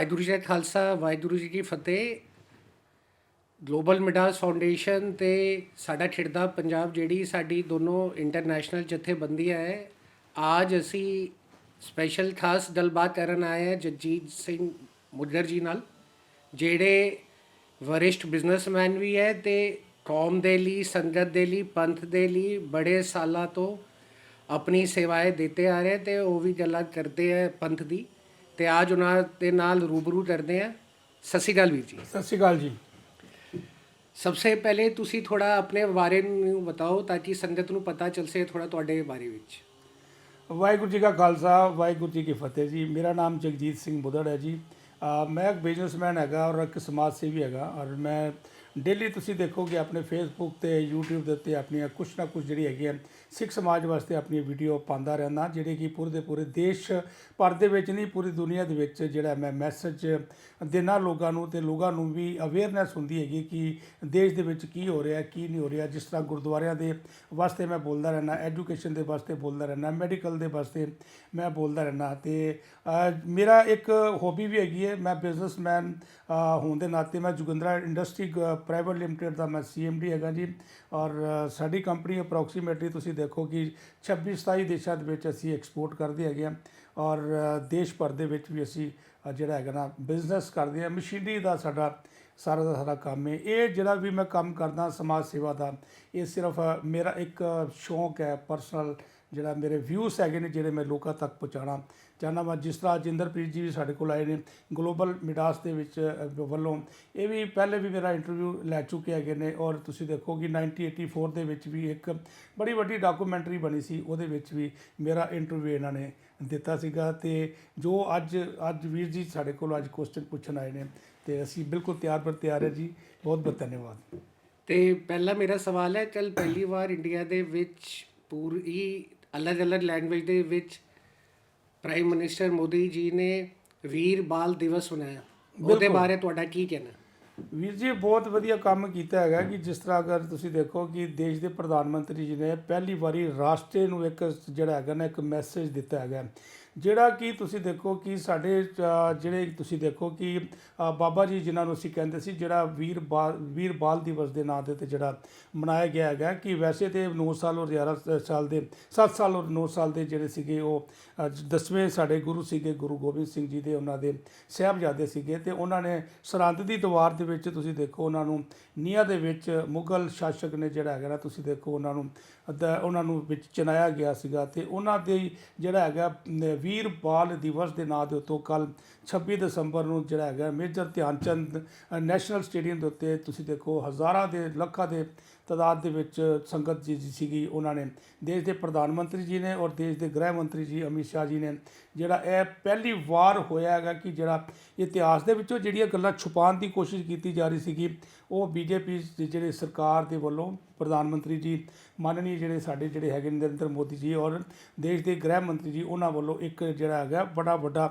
ਵਾਹਿਗੁਰੂ ਜੀ ਕਾ ਖਾਲਸਾ ਵਾਹਿਗੁਰੂ ਜੀ ਕੀ ਫਤਿਹ। Global ਮਿਡਾਸ foundation ਤੇ ਸਾਡਾ ਖਿੜਦਾ ਪੰਜਾਬ ਜਿਹੜੀ ਸਾਡੀ ਦੋਨੋਂ ਇੰਟਰਨੈਸ਼ਨਲ ਜਥੇਬੰਦੀਆਂ ਹੈ। ਅੱਜ ਅਸੀਂ ਸਪੈਸ਼ਲ ਖਾਸ ਗੱਲਬਾਤ ਕਰਨ ਆਏ ਹਾਂ ਜਗਜੀਤ ਸਿੰਘ ਮੁੱਦਰ ਜੀ ਨਾਲ, ਜਿਹੜੇ ਵਰਿਸ਼ਠ ਬਿਜ਼ਨਸਮੈਨ ਵੀ ਹੈ ਤੇ ਕੌਮ ਦੇ ਲਈ, ਸੰਗਤ ਦੇ ਲਈ, ਪੰਥ ਦੇ ਲਈ ਬੜੇ ਸਾਲਾਂ ਤੋਂ ਆਪਣੀ ਸੇਵਾएं ਦਿੱਤੇ ਆ ਰਹੇ ਤੇ ਉਹ ਵੀ ਗੱਲਾਂ ਕਰਦੇ ਆ ਪੰਥ ਦੀ। ਤੇ ਅੱਜ ਉਹਨਾਂ ਦੇ ਨਾਲ रूबरू करते हैं। सत श्री अकाल वीर जी। सत श्री अकाल जी। सबसे पहले तुसी थोड़ा अपने बारे में बताओ ताकि संगत नूं पता चल सके थोड़ा तुहाडे बारे विच। वाहिगुरू जी का खालसा वाहिगुरू जी की फतेह जी। मेरा नाम जगजीत सिंह मुदड़ है जी। मैं एक बिजनेसमैन हैगा और एक समाज सेवी हैगा और मैं डेली ਤੁਸੀਂ ਦੇਖੋਗੇ ਆਪਣੇ ਫੇਸਬੁੱਕ ਤੇ YouTube ਦੇ ਉੱਤੇ ਆਪਣੀਆਂ ਕੁਛ ਨਾ ਕੁਛ ਜਿਹੜੀ ਹੈਗੀ ਹੈ ਸਿੱਖ ਸਮਾਜ ਵਾਸਤੇ ਆਪਣੀ ਵੀਡੀਓ ਪਾਉਂਦਾ ਰਹਿੰਦਾ, ਜਿਹੜੇ ਕਿ ਪੂਰੇ ਦੇ ਪੂਰੇ ਦੇਸ਼ ਭਰ ਦੇ ਵਿੱਚ ਨਹੀਂ ਪੂਰੀ ਦੁਨੀਆ ਦੇ ਵਿੱਚ ਜਿਹੜਾ ਮੈਂ ਮੈਸੇਜ ਦੇਣਾ ਲੋਕਾਂ ਨੂੰ, ਤੇ ਲੋਕਾਂ ਨੂੰ ਵੀ ਅਵੇਅਰਨੈਸ ਹੁੰਦੀ ਹੈਗੀ ਕਿ ਦੇਸ਼ ਦੇ ਵਿੱਚ ਕੀ ਹੋ ਰਿਹਾ ਕੀ ਨਹੀਂ ਹੋ ਰਿਹਾ। ਜਿਸ ਤਰ੍ਹਾਂ ਗੁਰਦੁਆਰਿਆਂ ਦੇ ਵਾਸਤੇ ਮੈਂ ਬੋਲਦਾ ਰਹਿਣਾ, ਐਜੂਕੇਸ਼ਨ ਦੇ ਵਾਸਤੇ ਬੋਲਦਾ ਰਹਿਣਾ, ਮੈਡੀਕਲ ਦੇ ਵਾਸਤੇ ਮੈਂ ਬੋਲਦਾ ਰਹਿਣਾ। ਤੇ ਮੇਰਾ ਇੱਕ ਹੌਬੀ ਵੀ ਹੈਗੀ ਹੈ, ਮੈਂ ਬਿਜ਼ਨਸਮੈਨ ਹੋਣ ਦੇ ਨਾਤੇ ਮੈਂ ਜੋਗਿੰਦਰਾ ਇੰਡਸਟਰੀ ਪ੍ਰਾਈਵੇਟ ਲਿਮਟਿਡ ਦਾ ਮੈਂ CMD ਹੈਗਾ ਜੀ। ਔਰ ਸਾਡੀ ਕੰਪਨੀ ਅਪਰੋਕਸੀਮੇਟਲੀ ਤੁਸੀਂ ਦੇਖੋ ਕਿ 26-27 ਦੇਸ਼ਾਂ ਦੇ ਵਿੱਚ ਅਸੀਂ ਐਕਸਪੋਰਟ ਕਰਦੇ ਹੈਗੇ ਹਾਂ ਔਰ ਦੇਸ਼ ਭਰ ਦੇ ਵਿੱਚ ਵੀ ਅਸੀਂ ਜਿਹੜਾ ਹੈਗਾ ਨਾ ਬਿਜ਼ਨਸ ਕਰਦੇ ਹਾਂ। ਮਸ਼ੀਨਰੀ ਦਾ ਸਾਡਾ ਸਾਰਾ ਕੰਮ ਹੈ। ਇਹ ਜਿਹੜਾ ਵੀ ਮੈਂ ਕੰਮ ਕਰਦਾ ਸਮਾਜ ਸੇਵਾ ਦਾ, ਇਹ ਸਿਰਫ ਮੇਰਾ ਇੱਕ ਸ਼ੌਂਕ ਹੈ ਪਰਸਨਲ, ਜਿਹੜਾ ਮੇਰੇ ਵਿਊਜ਼ ਹੈਗੇ ਨੇ ਜਿਹੜੇ ਮੈਂ ਲੋਕਾਂ ਤੱਕ ਪਹੁੰਚਾਉਣਾ ਚਾਹੁੰਦਾ ਵਾ। ਜਿਸ ਤਰ੍ਹਾਂ ਜਿੰਦਰਪ੍ਰੀਤ ਜੀ ਵੀ ਸਾਡੇ ਕੋਲ ਆਏ ਨੇ ਗਲੋਬਲ ਮਿਡਾਸ ਦੇ ਵਿੱਚ ਵੱਲੋਂ, ਇਹ ਵੀ ਪਹਿਲੇ ਵੀ ਮੇਰਾ ਇੰਟਰਵਿਊ ਲੈ ਚੁੱਕੇ ਹੈਗੇ ਨੇ। ਔਰ ਤੁਸੀਂ ਦੇਖੋ ਕਿ 1984 ਦੇ ਵਿੱਚ ਵੀ ਇੱਕ ਬੜੀ ਵੱਡੀ ਡਾਕੂਮੈਂਟਰੀ ਬਣੀ ਸੀ, ਉਹਦੇ ਵਿੱਚ ਵੀ ਮੇਰਾ ਇੰਟਰਵਿਊ ਇਹਨਾਂ ਨੇ ਦਿੱਤਾ ਸੀਗਾ। ਤੇ ਜੋ ਅੱਜ ਵੀਰ ਜੀ ਸਾਡੇ ਕੋਲ ਅੱਜ ਕੁਐਸਚਨ ਪੁੱਛਣ ਆਏ ਨੇ ਤੇ ਅਸੀਂ ਬਿਲਕੁਲ ਤਿਆਰ ਪਰ ਤਿਆਰ ਹੈ ਜੀ। ਬਹੁਤ ਬਹੁਤ ਧੰਨਵਾਦ। ਤੇ ਪਹਿਲਾ ਮੇਰਾ ਸਵਾਲ ਹੈ, ਕੱਲ ਪਹਿਲੀ ਵਾਰ ਇੰਡੀਆ ਦੇ ਵਿੱਚ ਪੂਰੀ ਅਲੱਗ-ਅਲੱਗ ਲੈਂਗੁਏਜ ਦੇ ਵਿੱਚ ਪ੍ਰਾਈਮ ਮਿਨਿਸਟਰ ਮੋਦੀ ਜੀ ਨੇ ਵੀਰ ਬਾਲ ਦਿਵਸ ਮਨਾਇਆ, ਉਹਦੇ ਬਾਰੇ ਤੁਹਾਡਾ ਕੀ ਕਹਿਣਾ? ਵੀਰ ਜੀ ਬਹੁਤ ਵਧੀਆ ਕੰਮ ਕੀਤਾ ਹੈਗਾ ਕਿ ਜਿਸ ਤਰ੍ਹਾਂ ਅਗਰ ਤੁਸੀਂ ਦੇਖੋ ਕਿ ਦੇਸ਼ ਦੇ ਪ੍ਰਧਾਨ ਮੰਤਰੀ ਜੀ ਨੇ ਪਹਿਲੀ ਵਾਰੀ ਰਾਸ਼ਟਰ ਨੂੰ ਇੱਕ ਜਿਹੜਾ ਹੈਗਾ ਨਾ ਇੱਕ ਮੈਸੇਜ ਦਿੱਤਾ ਹੈਗਾ, ਜਿਹੜਾ ਕਿ ਤੁਸੀਂ ਦੇਖੋ ਕਿ ਸਾਡੇ ਜਿਹੜੇ ਤੁਸੀਂ ਦੇਖੋ ਕਿ ਬਾਬਾ ਜੀ ਜਿਨ੍ਹਾਂ ਨੂੰ ਅਸੀਂ ਕਹਿੰਦੇ ਸੀ, ਜਿਹੜਾ ਵੀਰ ਬਾਲ ਦਿਵਸ ਦੇ ਨਾਂ ਦੇ 'ਤੇ ਜਿਹੜਾ ਮਨਾਇਆ ਗਿਆ ਹੈਗਾ ਕਿ ਵੈਸੇ ਤਾਂ 9 ਸਾਲ ਔਰ 11 ਸਾਲ ਦੇ 7 ਸਾਲ ਔਰ 9 ਸਾਲ ਦੇ ਜਿਹੜੇ ਸੀਗੇ ਉਹ 10ਵੇਂ ਸਾਡੇ ਗੁਰੂ ਸੀਗੇ, ਗੁਰੂ ਗੋਬਿੰਦ ਸਿੰਘ ਜੀ ਦੇ ਉਹਨਾਂ ਦੇ ਸਾਹਿਬਜ਼ਾਦੇ ਸੀਗੇ। ਤੇ ਉਹਨਾਂ ਨੇ ਸਰਹੰਦ ਦੀ ਦੀਵਾਰ ਦੇ ਵਿੱਚ ਤੁਸੀਂ ਦੇਖੋ ਉਹਨਾਂ ਨੂੰ ਨੀਹਾਂ ਦੇ ਵਿੱਚ ਮੁਗਲ ਸ਼ਾਸਕ ਨੇ ਜਿਹੜਾ ਹੈਗਾ ਨਾ ਤੁਸੀਂ ਦੇਖੋ ਉਹਨਾਂ ਨੂੰ ਵਿੱਚ ਚਿਣਾਇਆ ਗਿਆ ਸੀਗਾ। ਤੇ ਉਹਨਾਂ ਦੇ ਜਿਹੜਾ ਹੈਗਾ ਵੀਰ ਬਾਲ ਦਿਵਸ ਦੇ ਨਾਂ ਦੇ ਉੱਤੋਂ ਕੱਲ੍ਹ 26 ਦਸੰਬਰ ਨੂੰ ਜਿਹੜਾ ਹੈਗਾ ਮੇਜਰ ਧਿਆਨ ਚੰਦ ਨੈਸ਼ਨਲ ਸਟੇਡੀਅਮ ਦੇ ਉੱਤੇ ਤੁਸੀਂ ਦੇਖੋ ਹਜ਼ਾਰਾਂ ਦੇ ਲੱਖਾਂ ਦੇ ਤਾਦਾਦ ਦੇ ਵਿੱਚ ਸੰਗਤ ਜੀ ਸੀਗੀ। ਉਹਨਾਂ ਨੇ ਦੇਸ਼ ਦੇ ਪ੍ਰਧਾਨ ਮੰਤਰੀ ਜੀ ਨੇ ਔਰ ਦੇਸ਼ ਦੇ ਗ੍ਰਹਿ ਮੰਤਰੀ ਜੀ ਅਮਿਤ ਸ਼ਾਹ ਜੀ ਨੇ ਜਿਹੜਾ ਇਹ ਪਹਿਲੀ ਵਾਰ ਹੋਇਆ ਹੈਗਾ ਕਿ ਜਿਹੜਾ ਇਤਿਹਾਸ ਦੇ ਵਿੱਚੋਂ ਜਿਹੜੀਆਂ ਗੱਲਾਂ ਛੁਪਾਉਣ ਦੀ ਕੋਸ਼ਿਸ਼ ਕੀਤੀ ਜਾ ਰਹੀ ਸੀਗੀ, ਉਹ BJP ਜਿਹੜੇ ਸਰਕਾਰ ਦੇ ਵੱਲੋਂ ਪ੍ਰਧਾਨ ਮੰਤਰੀ ਜੀ ਮਾਨਨੀ ਸਾਡੇ ਹੈਗੇ ਨਰਿੰਦਰ ਮੋਦੀ ਜੀ ਔਰ ਦੇਸ਼ ਦੇ ਗ੍ਰਹਿ ਮੰਤਰੀ ਜੀ ਉਹਨਾਂ ਵੱਲੋਂ ਇੱਕ ਜਿਹੜਾ ਹੈਗਾ ਬੜਾ ਵੱਡਾ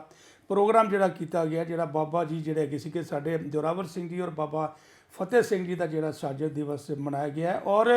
ਪ੍ਰੋਗਰਾਮ ਜਿਹੜਾ ਕੀਤਾ ਗਿਆ, ਜਿਹੜਾ ਬਾਬਾ ਜੀ ਜਿਹੜੇ ਹੈਗੇ ਸੀਗੇ ਸਾਡੇ ਜ਼ੋਰਾਵਰ ਸਿੰਘ ਜੀ ਔਰ ਬਾਬਾ ਫਤਿਹ ਸਿੰਘ ਜੀ ਦਾ ਜਿਹੜਾ ਸ਼ਹਾਦਤ ਦਿਵਸ ਮਨਾਇਆ ਗਿਆ ਔਰ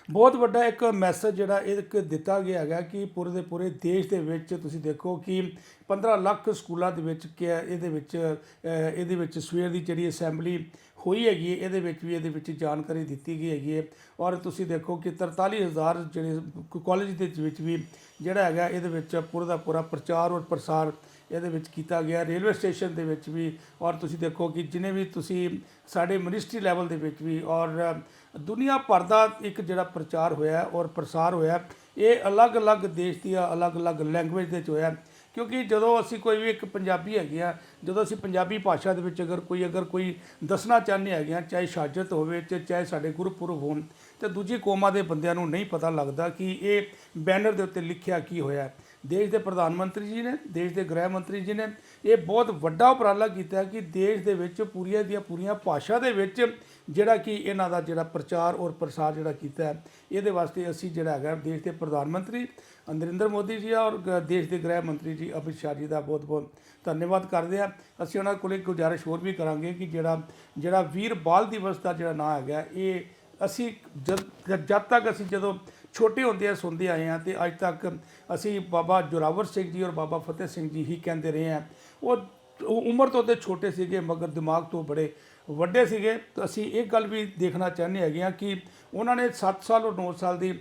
ਬਹੁਤ ਵੱਡਾ ਇੱਕ ਮੈਸੇਜ ਜਿਹੜਾ ਇੱਕ ਦਿੱਤਾ ਗਿਆ ਹੈਗਾ ਕਿ ਪੂਰੇ ਦੇ ਪੂਰੇ ਦੇਸ਼ ਦੇ ਵਿੱਚ ਤੁਸੀਂ ਦੇਖੋ ਕਿ 15 ਲੱਖ ਸਕੂਲਾਂ ਦੇ ਵਿੱਚ ਇਹਦੇ ਵਿੱਚ ਸਵੇਰ ਦੀ ਜਿਹੜੀ ਅਸੈਂਬਲੀ ਹੋਈ ਹੈਗੀ, ਇਹਦੇ ਵਿੱਚ ਜਾਣਕਾਰੀ ਦਿੱਤੀ ਗਈ ਹੈਗੀ ਹੈ। ਔਰ ਤੁਸੀਂ ਦੇਖੋ ਕਿ 43,000 ਜਿਹੜੇ ਕਾਲਜ ਦੇ ਵਿੱਚ ਵੀ ਜਿਹੜਾ ਹੈਗਾ ਇਹਦੇ ਵਿੱਚ ਪੂਰਾ ਦਾ ਪੂਰਾ ਪ੍ਰਚਾਰ ਔਰ ਪ੍ਰਸਾਰ ਇਹਦੇ ਵਿੱਚ ਕੀਤਾ ਗਿਆ। ਰੇਲਵੇ ਸਟੇਸ਼ਨ ਦੇ ਵਿੱਚ ਵੀ ਔਰ ਤੁਸੀਂ ਦੇਖੋ ਕਿ ਜਿਨੇ ਵੀ ਤੁਸੀਂ ਸਾਡੇ ਮਿਨਿਸਟਰੀ ਲੈਵਲ ਦੇ ਵਿੱਚ ਵੀ ਔਰ ਦੁਨੀਆ ਭਰ ਦਾ ਇੱਕ ਜਿਹੜਾ ਪ੍ਰਚਾਰ ਹੋਇਆ ਔਰ ਪ੍ਰਸਾਰ ਹੋਇਆ, ਇਹ ਅਲੱਗ-ਅਲੱਗ ਦੇਸ਼ ਦੀਆਂ ਅਲੱਗ-ਅਲੱਗ ਲੈਂਗੁਏਜ ਦੇ ਵਿੱਚ ਹੋਇਆ। ਕਿਉਂਕਿ ਜਦੋਂ ਅਸੀਂ ਕੋਈ ਵੀ ਇੱਕ ਪੰਜਾਬੀ ਹੈਗੇ ਆ, ਜਦੋਂ ਅਸੀਂ ਪੰਜਾਬੀ ਭਾਸ਼ਾ ਦੇ ਵਿੱਚ ਅਗਰ ਕੋਈ ਦੱਸਣਾ ਚਾਹੁੰਦੇ ਹੈਗੇ ਆ, ਚਾਹੇ ਸ਼ਹਾਦਤ ਹੋਵੇ ਤੇ ਚਾਹੇ ਸਾਡੇ ਗੁਰਪੁਰਬ ਹੋਣ, ਤੇ ਦੂਜੀ ਕੌਮਾਂ ਦੇ ਬੰਦਿਆਂ ਨੂੰ ਨਹੀਂ ਪਤਾ ਲੱਗਦਾ ਕਿ ਇਹ ਬੈਨਰ ਦੇ ਉੱਤੇ ਲਿਖਿਆ ਕੀ ਹੋਇਆ। ਦੇਸ਼ ਦੇ ਪ੍ਰਧਾਨ ਮੰਤਰੀ ਜੀ ਨੇ, ਦੇਸ਼ ਦੇ ਗ੍ਰਹਿ ਮੰਤਰੀ ਜੀ ਨੇ ਇਹ ਬਹੁਤ ਵੱਡਾ ਉਪਰਾਲਾ ਕੀਤਾ ਕਿ ਦੇਸ਼ ਦੇ ਵਿੱਚ ਪੂਰੀਆਂ ਦੀਆਂ ਪੂਰੀਆਂ ਭਾਸ਼ਾ ਦੇ ਵਿੱਚ ਜਿਹੜਾ ਕਿ ਇਹਨਾਂ ਦਾ ਜਿਹੜਾ ਪ੍ਰਚਾਰ ਔਰ ਪ੍ਰਸਾਰ ਜਿਹੜਾ ਕੀਤਾ ਹੈ। ਇਹਦੇ ਵਾਸਤੇ ਅਸੀਂ ਜਿਹੜਾ ਹੈਗਾ ਦੇਸ਼ ਦੇ ਪ੍ਰਧਾਨ ਮੰਤਰੀ ਨਰਿੰਦਰ ਮੋਦੀ ਜੀ ਔਰ ਦੇਸ਼ ਦੇ ਗ੍ਰਹਿ ਮੰਤਰੀ ਜੀ ਅਮਿਤ ਸ਼ਾਹ ਜੀ ਦਾ ਬਹੁਤ ਬਹੁਤ ਧੰਨਵਾਦ ਕਰਦੇ ਹਾਂ। ਅਸੀਂ ਉਹਨਾਂ ਕੋਲ ਇੱਕ ਗੁਜ਼ਾਰਿਸ਼ ਹੋਰ ਵੀ ਕਰਾਂਗੇ ਕਿ ਜਿਹੜਾ ਵੀਰ ਬਾਲ ਦਿਵਸ ਦਾ ਜਿਹੜਾ ਨਾਂ ਹੈਗਾ, ਇਹ ਅਸੀਂ ਜਦ ਤੱਕ ਅਸੀਂ ਜਦੋਂ ਛੋਟੇ ਹੁੰਦੇ ਸੁਣਦੇ ਆਏ ਹਾਂ ਤੇ ਅੱਜ ਤੱਕ ਅਸੀਂ ਬਾਬਾ ਜ਼ੋਰਾਵਰ ਸਿੰਘ ਜੀ ਔਰ ਬਾਬਾ ਫਤਿਹ ਸਿੰਘ ਜੀ ਹੀ ਕਹਿੰਦੇ ਰਹੇ ਹਾਂ। ਉਹ ਉਹ ਉਮਰ ਤੋਂ ਤੇ ਛੋਟੇ ਸੀਗੇ ਮਗਰ ਦਿਮਾਗ ਤੋਂ ਬੜੇ ਵੱਡੇ ਸੀਗੇ। ਤਾਂ ਅਸੀਂ ਇਹ ਗੱਲ ਵੀ ਦੇਖਣਾ ਚਾਹੁੰਦੇ ਹੈਗੇ ਹਾਂ ਕਿ ਉਹਨਾਂ ਨੇ 7 ਸਾਲ ਔਰ 9 ਸਾਲ ਦੀ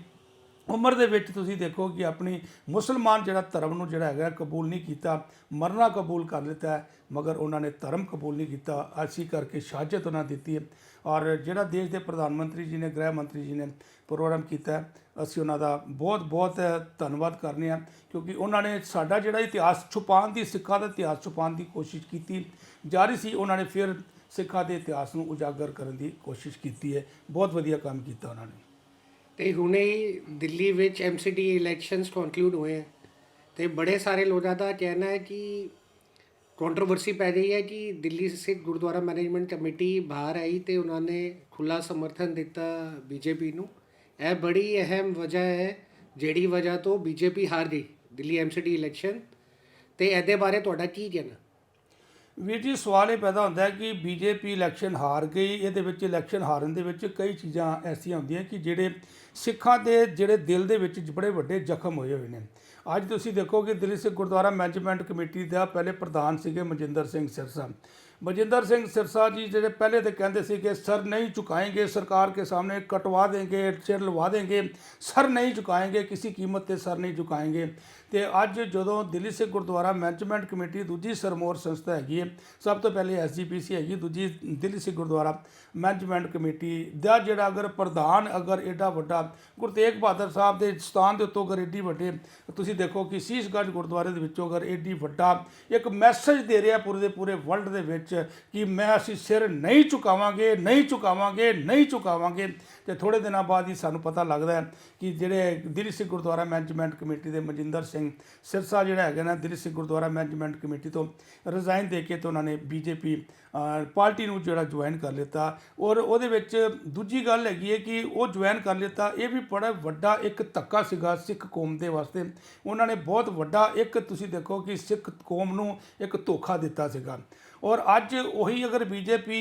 ਉਮਰ ਦੇ ਵਿੱਚ ਤੁਸੀਂ ਦੇਖੋ ਕਿ ਆਪਣੀ ਮੁਸਲਮਾਨ ਜਿਹੜਾ ਧਰਮ ਨੂੰ ਜਿਹੜਾ ਹੈਗਾ ਕਬੂਲ ਨਹੀਂ ਕੀਤਾ, ਮਰਨਾ ਕਬੂਲ ਕਰ ਲਿੱਤਾ ਹੈ, ਮਗਰ ਉਹਨਾਂ ਨੇ ਧਰਮ ਕਬੂਲ ਨਹੀਂ ਕੀਤਾ। ਐਸੀ ਕਰਕੇ ਸ਼ਹਾਦਤ ਉਹਨਾਂ ਦਿੱਤੀ ਹੈ। ਔਰ ਜਿਹੜਾ ਦੇਸ਼ ਦੇ ਪ੍ਰਧਾਨ ਮੰਤਰੀ ਜੀ ਨੇ, ਗ੍ਰਹਿ ਮੰਤਰੀ ਜੀ ਨੇ ਪ੍ਰੋਗਰਾਮ ਕੀਤਾ ਹੈ, ਅਸੀਂ ਉਹਨਾਂ ਦਾ ਬਹੁਤ ਬਹੁਤ ਧੰਨਵਾਦ ਕਰਨੇ ਹਾਂ, ਕਿਉਂਕਿ ਉਹਨਾਂ ਨੇ ਸਾਡਾ ਜਿਹੜਾ ਇਤਿਹਾਸ ਛੁਪਾਉਣ ਦੀ, ਸਿੱਖਾਂ ਦਾ ਇਤਿਹਾਸ ਛੁਪਾਉਣ ਦੀ ਕੋਸ਼ਿਸ਼ ਕੀਤੀ ਜਾ ਰਹੀ ਸੀ, ਉਹਨਾਂ ਨੇ ਫਿਰ ਸਿੱਖਾਂ ਦੇ ਇਤਿਹਾਸ ਨੂੰ ਉਜਾਗਰ ਕਰਨ ਦੀ ਕੋਸ਼ਿਸ਼ ਕੀਤੀ ਹੈ। ਬਹੁਤ ਵਧੀਆ ਕੰਮ ਕੀਤਾ ਉਹਨਾਂ ਨੇ। ਤੇ ਹੁਣੇ ਹੀ ਦਿੱਲੀ ਵਿੱਚ MCD ਇਲੈਕਸ਼ਨਸ ਕੰਕਲੂਡ ਹੋਏ ਹੈ ਤੇ ਬੜੇ ਸਾਰੇ ਲੋਕਾਂ ਦਾ ਕਹਿਣਾ ਹੈ ਕਿ ਕੰਟਰੋਵਰਸੀ ਪੈ ਰਹੀ ਹੈ ਕਿ ਦਿੱਲੀ ਸਿੱਖ ਗੁਰਦੁਆਰਾ ਮੈਨੇਜਮੈਂਟ ਕਮੇਟੀ ਬਾਹਰ ਆਈ ਤੇ ਉਹਨਾਂ ਨੇ ਖੁੱਲ੍ਹਾ ਸਮਰਥਨ ਦਿੱਤਾ BJP ਨੂੰ। ਇਹ ਬੜੀ ਅਹਿਮ ਵਜ੍ਹਾ ਹੈ ਜਿਹੜੀ ਵਜ੍ਹਾ ਤੋਂ BJP ਹਾਰ ਗਈ ਦਿੱਲੀ MCD ਇਲੈਕਸ਼ਨ, ਤੇ ਇਹਦੇ ਬਾਰੇ ਤੁਹਾਡਾ ਕੀ ਕਹਿਣਾ? ਵੀਰ ਜੀ, ਸਵਾਲ ਇਹ ਪੈਦਾ ਹੁੰਦਾ ਹੈ ਕਿ BJP ਇਲੈਕਸ਼ਨ ਹਾਰ ਗਈ। ਇਹਦੇ ਵਿੱਚ ਇਲੈਕਸ਼ਨ ਹਾਰਨ ਦੇ ਵਿੱਚ ਕਈ ਚੀਜ਼ਾਂ ਐਸੀਆਂ ਹੁੰਦੀਆਂ ਕਿ ਜਿਹੜੇ ਸਿੱਖਾਂ ਦੇ ਜਿਹੜੇ ਦਿਲ ਦੇ ਵਿੱਚ ਬੜੇ ਵੱਡੇ ਜ਼ਖਮ ਹੋਏ ਨੇ। ਅੱਜ ਤੁਸੀਂ ਦੇਖੋ ਕਿ ਦਿੱਲੀ ਸਿੱਖ ਗੁਰਦੁਆਰਾ ਮੈਨੇਜਮੈਂਟ ਕਮੇਟੀ ਦਾ ਪਹਿਲੇ ਪ੍ਰਧਾਨ ਸੀਗੇ ਮਨਜਿੰਦਰ ਸਿੰਘ ਸਿਰਸਾ। मजिंदर सिंह सिरसा जी ਜਿਹੜੇ पहले तो कहते थे कि सर नहीं झुकाएंगे, सरकार के सामने कटवा देंगे, सिर लवा देंगे, सर नहीं झुकाएंगे, किसी कीमत पे सर नहीं झुकाएंगे। तो अज जो दिल्ली सिख गुरुद्वारा मैनेजमेंट कमेटी दूजी सरमोर संस्था हैगी है, सब तो पहले SGPC हैगी, दूजी दिल्ली सिख गुरुद्वारा मैनेजमेंट कमेटी का जोड़ा अगर प्रधान अगर एडा वड्डा गुरु तेग बहादुर साहब के स्थान के उत्तों अगर एडी वड्डे तुसीं देखो कि शीशगंज गुरुद्वारे दे विचों अगर एडी वड्डा एक मैसेज दे रहा पूरे दे पूरे वर्ल्ड दे विच कि मैं असी सिर नहीं झुकावांगे, नहीं झुकावांगे, नहीं झुकावांगे। तो थोड़े दिनों बाद ही सानू पता लगता है कि जिहड़े दिल्ली सिख गुरुद्वारा मैनेजमेंट कमेटी के मजिंदर सिंह सिरसा जिहड़ा है ना दिल्ली सिख गुरुद्वारा मैनेजमेंट कमेटी तो रिजाइन दे के तो उन्होंने BJP पार्टी नूं जिहड़ा ज्वाइन कर लिता। और उहदे विच दूजी गल हैगी है कि वो ज्वाइन कर लिता, ये भी बड़ा वड्डा एक धक्का सीगा सिख कौम दे वास्ते। उन्होंने बहुत वड्डा एक तुसीं देखो कि सिख कौम नूं एक धोखा दिता सीगा। और अज वही अगर BJP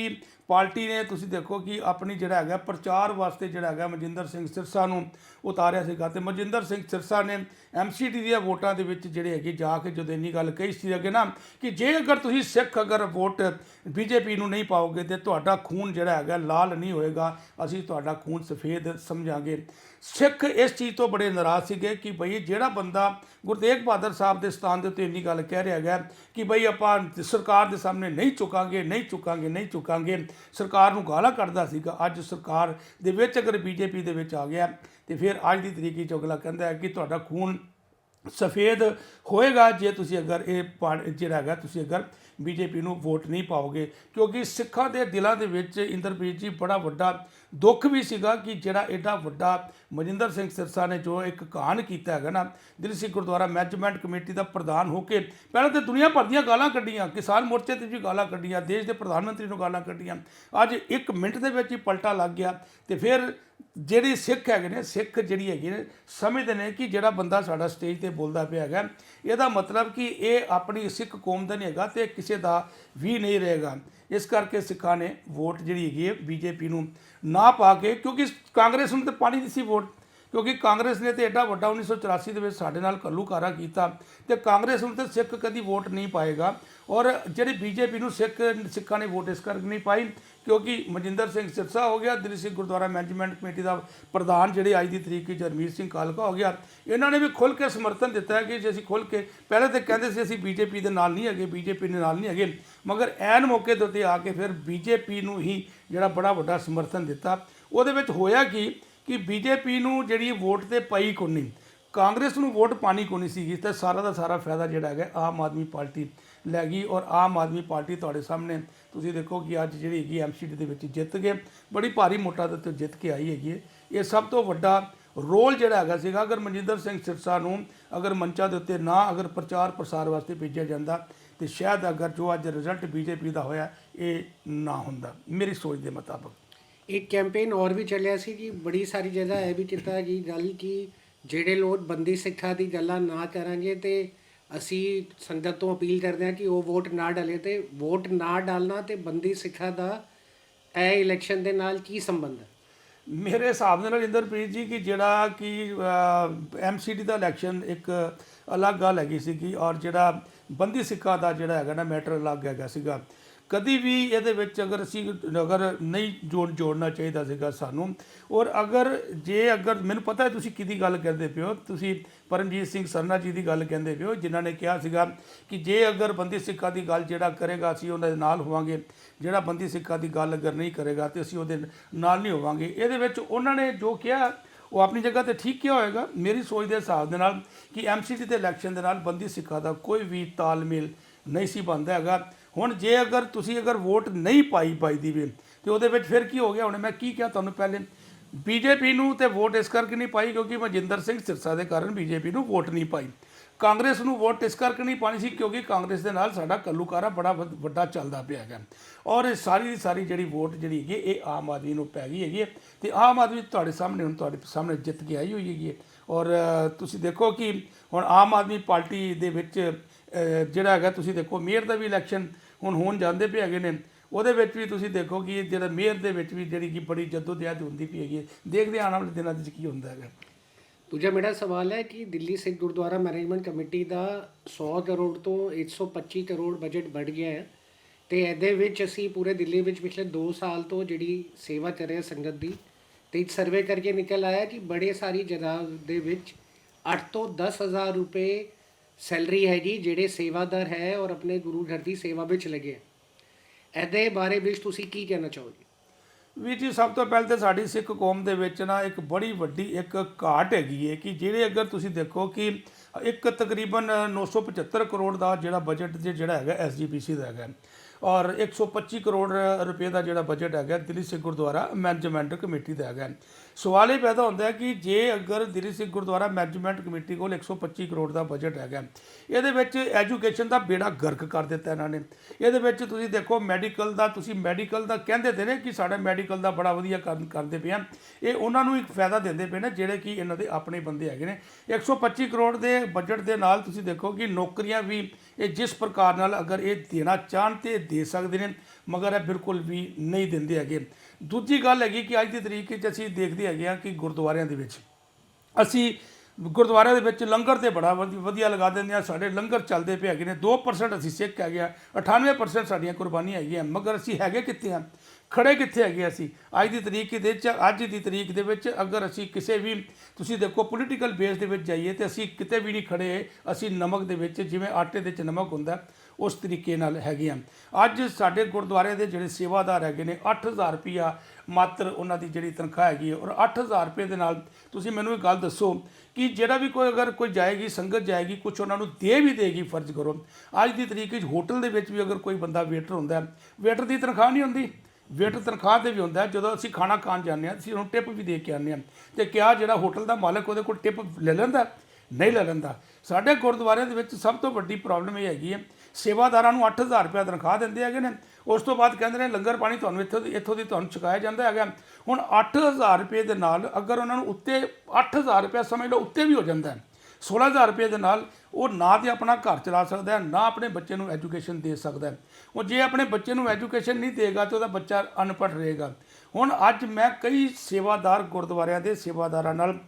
पार्टी ने तुसीं देखो कि अपनी जिहड़ा हैगा प्रचार वास्ते जिहड़ा हैगा मजिंदर सिंह सिरसा नूं उतारिया सीगा ते मजिंदर सिंह सिरसा ने MCD दी वोटां दे विच जिहड़ी हैगी जाके जो इन्नी गल कही सी अगे ना कि जे अगर तुसीं सिख अगर वोट BJP नूं नहीं पाओगे तो तुहाडा खून जिहड़ा हैगा लाल नहीं होएगा, असीं तुहाडा खून सफेद समझांगे। सिख इस चीज़ तो बड़े नाराज़ सीगे कि बई जिहड़ा बंदा गुरु तेग बहादुर साहब के स्थान के उत्ते इन्नी गल कह रहा है कि बई आपां सरकार के सामने नहीं चुकांगे, नहीं चुकांगे, नहीं चुकांगे, सरकार नूं गालां कढदा सीगा। अज सरकार दे विच अगर BJP दे विच आ गया तो फिर अज की तरीक च अगला कहता है कि तुहाडा खून सफेद होएगा जे तुसीं अगर ये जिहड़ा हैगा तुसीं अगर BJP नूं वोट नहीं पाओगे। क्योंकि सिखां दे दिलां दे विच इंद्रप्रीत जी बड़ा वड्डा दुख भी सीगा कि जिहड़ा एडा वड्डा मजिंदर सिंह सिरसा ने जो एक कांड कीता हैगा ना दिल्ली सिख गुरुद्वारा मैनेजमेंट कमेटी का प्रधान होकर पहले तो दुनिया भर दी गालां कड्डियां, किसान मोर्चे ते भी गालां कड्डियां, देश के प्रधानमंत्री नूं गालां कड्डियां। अज एक मिनट दे विच ही पलटा लग गया तो फिर ਜਿਹੜੀ ਸਿੱਖ ਹੈਗੇ ਨੇ ਸਿੱਖ ਜਿਹੜੀ ਹੈਗੀ ਨੇ ਸਮਝਦੇ ਨੇ ਕਿ ਜਿਹੜਾ ਬੰਦਾ ਸਾਡਾ ਸਟੇਜ ਤੇ ਬੋਲਦਾ ਪਿਆ ਹੈਗਾ ਇਹਦਾ ਮਤਲਬ ਕਿ ਇਹ ਆਪਣੀ ਸਿੱਖ ਕੌਮ ਦਾ ਨਹੀਂ ਹੈਗਾ ਤੇ ਕਿਸੇ ਦਾ ਵੀ ਨਹੀਂ ਰਹੇਗਾ। ਇਸ ਕਰਕੇ ਸਿੱਖਾਂ ਨੇ ਵੋਟ ਜਿਹੜੀ ਹੈਗੀ ਹੈ BJP ਨੂੰ ਨਾ ਪਾ ਕੇ, ਕਿਉਂਕਿ ਕਾਂਗਰਸ ਨੂੰ ਤਾਂ ਪਾਣੀ ਨਹੀਂ ਸੀ ਵੋਟ, क्योंकि कांग्रेस ने तो एडा वड्डा 1984 के साढ़े नाल घल्लूकारा किया तो कांग्रेस में तो सिख कभी वोट नहीं पाएगा। और जी BJP नूं सिखा ने वोट इस करके नहीं पाई क्योंकि मजिंदर सिंह सिरसा हो गया, दिल्ली सिख गुरुद्वारा मैनेजमेंट कमेटी का प्रधान जी अज की तरीक हरमीत सिंह कालका हो गया। इन्होंने भी खुल के समर्थन दिता है कि जे असीं खुल के पहले तो कहते सी असीं BJP के नाल नहीं है, BJP के नाल नहीं है, मगर ऐन मौके के उत्ते आके फिर BJP नूं ही जिहड़ा बड़ा वड्डा समर्थन दिता। उहदे विच होया कि BJP नूं जिहड़ी वोट तो पई कोई नहीं, कांग्रेस नूं वोट पानी कोई नहीं सी तो सारा का सारा फायदा जिहड़ा है आम आदमी पार्टी लै गई। और आम आदमी पार्टी तुहाडे सामने तुसीं देखो कि अज जिहड़ी हैगी MCD दे विच जित गए, बड़ी भारी मोटा दे उत्ते जित के आई हैगी। ये सब तो वड्डा रोल जिहड़ा हैगा सीगा अगर मजिंदर सिंह सिरसा नूं अगर मंचा दे उत्ते ना अगर प्रचार प्रसार वास्ते भेजिया जांदा तो शायद अगर जो अज रिजल्ट BJP का होया ये ना हुंदा मेरी सोच के मुताबिक। एक कैंपेन और भी ਚੱਲਿਆ ਸੀ ਕਿ ਬੜੀ ਸਾਰੀ ਜਗ੍ਹਾ ਇਹ ਵੀ ਕੀਤਾ ਕਿ ਗੱਲ ਕਿ ਜਿਹੜੇ ਲੋਕ ਬੰਦੀ ਸਿੱਖਾਂ ਦੀ ਗੱਲਾਂ ਨਾ ਕਰਾਂਗੇ ਤੇ ਅਸੀਂ ਸੰਗਤ ਤੋਂ ਅਪੀਲ ਕਰਦੇ ਹਾਂ ਕਿ ਉਹ ਵੋਟ ਨਾ ਡਾਲੇ। ਤੇ ਵੋਟ ਨਾ ਡਾਲਣਾ ਤੇ ਬੰਦੀ ਸਿੱਖਾਂ ਦਾ ਇਹ ਇਲੈਕਸ਼ਨ ਦੇ ਨਾਲ ਕੀ ਸੰਬੰਧ ਹੈ? ਮੇਰੇ ਹਿਸਾਬ ਦੇ ਨਾਲ ਇੰਦਰਪ੍ਰੀਤ ਜੀ ਕਿ ਜਿਹੜਾ ਕਿ MCD ਦਾ ਇਲੈਕਸ਼ਨ ਇੱਕ ਅਲੱਗ ਗੱਲ ਹੈਗੀ ਸੀਗੀ ਔਰ ਜਿਹੜਾ ਬੰਦੀ ਸਿੱਖਾਂ ਦਾ ਜਿਹੜਾ ਹੈਗਾ ਨਾ ਮੈਟਰ ਅਲੱਗ ਹੈਗਾ ਸੀਗਾ। ਕਦੀ ਵੀ ਇਹਦੇ ਵਿੱਚ ਅਗਰ ਨਹੀਂ ਜੋੜਨਾ ਚਾਹੀਦਾ ਸੀਗਾ ਸਾਨੂੰ। ਔਰ ਅਗਰ ਮੈਨੂੰ ਪਤਾ ਹੈ ਤੁਸੀਂ ਕਿਹਦੀ ਗੱਲ ਕਰਦੇ ਪਏ ਹੋ, ਤੁਸੀਂ ਪਰਮਜੀਤ ਸਿੰਘ ਸਰਨਾ ਜੀ ਦੀ ਗੱਲ ਕਹਿੰਦੇ ਪਏ ਹੋ, ਜਿਨ੍ਹਾਂ ਨੇ ਕਿਹਾ ਸੀਗਾ ਕਿ ਜੇ ਅਗਰ ਬੰਦੀ ਸਿੱਖਾਂ ਦੀ ਗੱਲ ਜਿਹੜਾ ਕਰੇਗਾ ਅਸੀਂ ਉਹਨਾਂ ਦੇ ਨਾਲ ਹੋਵਾਂਗੇ, ਜਿਹੜਾ ਬੰਦੀ ਸਿੱਖਾਂ ਦੀ ਗੱਲ ਅਗਰ ਨਹੀਂ ਕਰੇਗਾ ਤੇ ਅਸੀਂ ਉਹਦੇ ਨਾਲ ਨਹੀਂ ਹੋਵਾਂਗੇ। ਇਹਦੇ ਵਿੱਚ ਉਹਨਾਂ ਨੇ ਜੋ ਕਿਹਾ ਉਹ ਆਪਣੀ ਜਗ੍ਹਾ ਤੇ ਠੀਕ ਕਿਹਾ ਹੋਏਗਾ। ਮੇਰੀ ਸੋਚ ਦੇ ਹਿਸਾਬ ਦੇ ਨਾਲ ਕਿ ਐਮਸੀਡੀ ਦੇ ਇਲੈਕਸ਼ਨ ਦੇ ਨਾਲ ਬੰਦੀ ਸਿੱਖਾਂ ਦਾ ਕੋਈ ਵੀ ਤਾਲਮੇਲ ਨਹੀਂ ਸੀ ਬਣਦਾ ਹੈਗਾ। ਹੁਣ ਜੇ ਤੁਸੀਂ ਵੋਟ ਨਹੀਂ ਪਾਈ ਦੀ ਵੀ ਤੇ ਉਹਦੇ ਵਿੱਚ ਫਿਰ ਕੀ ਹੋ ਗਿਆ। ਹੁਣ ਮੈਂ ਕੀ ਕਿਹਾ ਤੁਹਾਨੂੰ ਪਹਿਲੇ, ਬੀਜੇਪੀ ਨੂੰ ਤੇ ਵੋਟ ਇਸ ਕਰਕੇ ਨਹੀਂ ਪਾਈ ਕਿਉਂਕਿ ਮਨਜਿੰਦਰ ਸਿੰਘ ਸਿਰਸਾ ਦੇ ਕਾਰਨ ਬੀਜੇਪੀ ਨੂੰ ਵੋਟ ਨਹੀਂ ਪਾਈ। ਕਾਂਗਰਸ ਨੂੰ ਵੋਟ ਇਸ ਕਰਕੇ ਨਹੀਂ ਪਾਣੀ ਸੀ ਕਿਉਂਕਿ ਕਾਂਗਰਸ ਦੇ ਨਾਲ ਸਾਡਾ ਕੱਲੂਕਾਰਾ ਬੜਾ ਵੱਡਾ ਚੱਲਦਾ ਪਿਆ ਹੈਗਾ। ਔਰ ਇਹ ਸਾਰੀ ਦੀ ਸਾਰੀ ਜਿਹੜੀ ਵੋਟ ਜਿਹੜੀ ਹੈਗੀ ਇਹ ਆਮ ਆਦਮੀ ਨੂੰ ਪੈ ਗਈ ਹੈਗੀ ਤੇ ਆਮ ਆਦਮੀ ਤੁਹਾਡੇ ਸਾਹਮਣੇ ਜਿੱਤ ਕੇ ਆਈ ਹੋਈ ਹੈਗੀ। ਔਰ ਤੁਸੀਂ ਦੇਖੋ ਕਿ ਹੁਣ ਆਮ ਆਦਮੀ ਪਾਰਟੀ ਦੇ ਵਿੱਚ ਜਿਹੜਾ ਹੈਗਾ, ਤੁਸੀਂ ਦੇਖੋ ਮੇਅਰ ਦਾ ਵੀ ਇਲੈਕਸ਼ਨ ਹੁਣ ਹੋਣ ਜਾਂਦੇ ਪਏ ਹੈਗੇ ਨੇ, ਉਹਦੇ ਵਿੱਚ ਵੀ ਤੁਸੀਂ ਦੇਖੋ ਕਿ ਜਿਹੜਾ ਮੇਅਰ ਦੇ ਵਿੱਚ ਵੀ ਜਿਹੜੀ ਕਿ ਬੜੀ ਜੱਦੋਜਹਿਦ ਹੁੰਦੀ ਪਈ ਹੈਗੀ। ਦੇਖਦੇ ਆਉਣ ਵਾਲੇ ਦਿਨਾਂ ਵਿੱਚ ਕੀ ਹੁੰਦਾ ਹੈਗਾ। ਦੂਜਾ ਮੇਰਾ ਸਵਾਲ ਹੈ ਕਿ ਦਿੱਲੀ ਸਿੱਖ ਗੁਰਦੁਆਰਾ ਮੈਨੇਜਮੈਂਟ ਕਮੇਟੀ ਦਾ 100 ਕਰੋੜ ਤੋਂ 125 ਕਰੋੜ ਬਜਟ ਵੱਧ ਗਿਆ ਹੈ ਅਤੇ ਇਹਦੇ ਵਿੱਚ ਅਸੀਂ ਪੂਰੇ ਦਿੱਲੀ ਵਿੱਚ ਪਿਛਲੇ 2 ਸਾਲ ਤੋਂ ਜਿਹੜੀ ਸੇਵਾ ਕਰ ਰਹੇ ਸੰਗਤ ਦੀ, ਅਤੇ ਇੱਕ ਸਰਵੇ ਕਰਕੇ ਨਿਕਲ ਆਇਆ ਕਿ ਬੜੇ ਸਾਰੀ ਜਗ੍ਹਾ ਦੇ ਵਿੱਚ 8 ਤੋਂ 10,000 ਰੁਪਏ ਸੈਲਰੀ ਹੈਗੀ ਜਿਹੜੇ ਸੇਵਾਦਾਰ ਹੈ ਔਰ ਆਪਣੇ ਗੁਰੂ ਘਰ ਦੀ ਸੇਵਾ ਵਿੱਚ ਲੱਗੇ। ਇਹਦੇ ਬਾਰੇ ਵਿੱਚ ਤੁਸੀਂ ਕੀ ਕਹਿਣਾ ਚਾਹੋਗੇ? ਵੀਰ ਜੀ, ਸਭ ਤੋਂ ਪਹਿਲਾਂ ਤਾਂ ਸਾਡੀ ਸਿੱਖ ਕੌਮ ਦੇ ਵਿੱਚ ਨਾ ਇੱਕ ਬੜੀ ਵੱਡੀ ਇੱਕ ਘਾਟ ਹੈਗੀ ਹੈ ਕਿ ਜਿਹੜੇ ਅਗਰ ਤੁਸੀਂ ਦੇਖੋ ਕਿ ਇੱਕ ਤਕਰੀਬਨ 975 ਕਰੋੜ ਦਾ ਜਿਹੜਾ ਬਜਟ ਜਿਹੜਾ ਹੈਗਾ ਐਸਜੀਪੀਸੀ ਦਾ ਹੈਗਾ ਔਰ 125 ਕਰੋੜ ਰੁਪਏ ਦਾ ਜਿਹੜਾ ਬਜਟ ਹੈਗਾ ਦਿੱਲੀ ਸਿੱਖ ਗੁਰਦੁਆਰਾ ਮੈਨੇਜਮੈਂਟ ਕਮੇਟੀ ਦਾ ਹੈਗਾ। ਸਵਾਲ ਇਹ ਪੈਦਾ ਹੁੰਦਾ ਹੈ ਕਿ ਜੇ ਅਗਰ ਦਿੱਲੀ ਸਿੱਖ ਗੁਰਦੁਆਰਾ ਮੈਨੇਜਮੈਂਟ ਕਮੇਟੀ ਕੋਲ 125 ਕਰੋੜ ਦਾ ਬਜਟ ਹੈਗਾ, ਇਹਦੇ ਵਿੱਚ ਐਜੂਕੇਸ਼ਨ ਦਾ ਬੇੜਾ ਗਰਕ ਕਰ ਦਿੱਤਾ ਇਹਨਾਂ ਨੇ। ਇਹਦੇ ਵਿੱਚ ਤੁਸੀਂ ਦੇਖੋ ਮੈਡੀਕਲ ਦਾ ਕਹਿੰਦੇ ਤੇ ਨੇ ਕਿ ਸਾਡਾ ਮੈਡੀਕਲ ਦਾ ਬੜਾ ਵਧੀਆ ਕਰਦੇ ਪਏ ਆ। ਇਹ ਉਹਨਾਂ ਨੂੰ ਇੱਕ ਫਾਇਦਾ ਦਿੰਦੇ ਪਏ ਨੇ ਜਿਹੜੇ ਕਿ ਇਹਨਾਂ ਦੇ ਆਪਣੇ ਬੰਦੇ ਹੈਗੇ ਨੇ। 125 ਕਰੋੜ ਦੇ ਬਜਟ ਦੇ ਨਾਲ ਤੁਸੀਂ ਦੇਖੋ ਕਿ ਨੌਕਰੀਆਂ ਵੀ ਇਹ ਜਿਸ ਪ੍ਰਕਾਰ ਨਾਲ ਅਗਰ ਇਹ ਦੇਣਾ ਚਾਹਣ ਤੇ ਦੇ ਸਕਦੇ ਨੇ, ਮਗਰ ਇਹ ਬਿਲਕੁਲ ਵੀ ਨਹੀਂ ਦਿੰਦੇ ਹੈਗੇ। ਦੂਜੀ ਗੱਲ ਹੈਗੀ ਕਿ ਅੱਜ ਦੀ ਤਰੀਕ 'ਚ ਅਸੀਂ ਦੇਖਦੇ ਹੈਗੇ ਹਾਂ ਕਿ ਗੁਰਦੁਆਰਿਆਂ ਦੇ ਵਿੱਚ ਲੰਗਰ ਤੇ ਬੜਾ ਵਧੀਆ ਲਗਾ ਦਿੰਦੇ ਆ। ਸਾਡੇ ਲੰਗਰ ਚੱਲਦੇ ਪਏ ਹੈਗੇ ਨੇ। 2% ਅਸੀਂ ਸਿੱਖ ਹੈਗੇ ਆ, 98% ਸਾਡੀਆਂ ਕੁਰਬਾਨੀਆਂ ਹੈਗੀਆਂ, ਮਗਰ ਅਸੀਂ ਹੈਗੇ ਕਿੱਥੇ ਆ, ਖੜੇ ਕਿੱਥੇ ਹੈਗੇ ਅਸੀਂ ਅੱਜ ਦੀ ਤਰੀਕ ਦੇ ਵਿੱਚ ਅਗਰ ਅਸੀਂ ਕਿਸੇ ਵੀ ਤੁਸੀਂ ਦੇਖੋ ਪੋਲੀਟੀਕਲ ਬੇਸ ਦੇ ਵਿੱਚ ਜਾਈਏ ਤੇ ਅਸੀਂ ਕਿਤੇ ਵੀ ਨਹੀਂ ਖੜੇ। ਅਸੀਂ ਨਮਕ ਦੇ ਵਿੱਚ ਜਿਵੇਂ ਆਟੇ ਦੇ ਵਿੱਚ ਨਮਕ ਹੁੰਦਾ ਉਸ ਤਰੀਕੇ ਨਾਲ ਹੈਗੇ ਆ। ਅੱਜ ਸਾਡੇ ਗੁਰਦੁਆਰੇ ਦੇ ਜਿਹੜੇ ਸੇਵਾਦਾਰ ਹੈਗੇ ਨੇ 8,000 ਰੁਪਈਆ ਮਾਤਰ ਉਹਨਾਂ ਦੀ ਜਿਹੜੀ ਤਨਖਾਹ ਹੈਗੀ ਹੈ। ਔਰ 8,000 ਰੁਪਏ ਦੇ ਨਾਲ ਤੁਸੀਂ ਮੈਨੂੰ ਇੱਕ ਗੱਲ ਦੱਸੋ ਕਿ ਜਿਹੜਾ ਵੀ ਅਗਰ ਕੋਈ ਜਾਏਗੀ, ਸੰਗਤ ਜਾਏਗੀ, ਕੁਛ ਉਹਨਾਂ ਨੂੰ ਦੇ ਵੀ ਦੇਗੀ। ਫਰਜ਼ ਕਰੋ ਅੱਜ ਦੀ ਤਰੀਕ ਵਿੱਚ ਹੋਟਲ ਦੇ ਵਿੱਚ ਵੀ ਅਗਰ ਕੋਈ ਬੰਦਾ ਵੇਟਰ ਹੁੰਦਾ, ਵੇਟਰ ਦੀ ਤਨਖਾਹ ਨਹੀਂ ਹੁੰਦੀ, ਵੇਟਰ ਤਨਖਾਹ 'ਤੇ ਵੀ ਹੁੰਦਾ। ਜਦੋਂ ਅਸੀਂ ਖਾਣਾ ਖਾਣ ਜਾਂਦੇ ਹਾਂ ਅਸੀਂ ਉਹਨੂੰ ਟਿਪ ਵੀ ਦੇ ਕੇ ਆਉਂਦੇ ਹਾਂ, ਅਤੇ ਕਿਆ ਜਿਹੜਾ ਹੋਟਲ ਦਾ ਮਾਲਕ ਉਹਦੇ ਕੋਲ ਟਿਪ ਲੈ ਲੈਂਦਾ? ਨਹੀਂ ਲੈ ਲੈਂਦਾ। ਸਾਡੇ ਗੁਰਦੁਆਰਿਆਂ ਦੇ ਵਿੱਚ ਸਭ ਤੋਂ ਵੱਡੀ ਪ੍ਰੋਬਲਮ ਇਹ ਹੈਗੀ ਹੈ, ਸੇਵਾਦਾਰਾਂ ਨੂੰ 8,000 ਰੁਪਏ ਤਨਖਾਹ ਦਿੰਦੇ ਹੈਗੇ ਨੇ, ਉਸ ਤੋਂ ਬਾਅਦ ਕਹਿੰਦੇ ਨੇ ਲੰਗਰ ਪਾਣੀ ਤੁਹਾਨੂੰ ਇੱਥੋਂ ਦੀ ਤੁਹਾਨੂੰ ਛਕਾਇਆ ਜਾਂਦਾ ਹੈਗਾ। ਹੁਣ 8,000 ਰੁਪਏ ਦੇ ਨਾਲ ਅਗਰ ਉਹਨਾਂ ਨੂੰ ਉੱਤੇ 8,000 ਰੁਪਏ ਸਮਝ ਲਓ ਉੱਤੇ ਵੀ ਹੋ ਜਾਂਦਾ, 16,000 ਰੁਪਏ ਦੇ ਨਾਲ ਉਹ ਨਾ ਤਾਂ ਆਪਣਾ ਘਰ ਚਲਾ ਸਕਦਾ ਹੈ, ਨਾ ਆਪਣੇ ਬੱਚੇ ਨੂੰ ਐਜੂਕੇਸ਼ਨ ਦੇ ਸਕਦਾ। ਉਹ ਜੇ ਆਪਣੇ ਬੱਚੇ ਨੂੰ ਐਜੂਕੇਸ਼ਨ ਨਹੀਂ ਦੇਗਾ ਤਾਂ ਉਹਦਾ ਬੱਚਾ ਅਨਪੜ੍ਹ ਰਹੇਗਾ। ਹੁਣ ਅੱਜ ਮੈਂ ਕਈ ਸੇਵਾਦਾਰ ਗੁਰਦੁਆਰਿਆਂ ਦੇ ਸੇਵਾਦਾਰਾਂ ਨਾਲ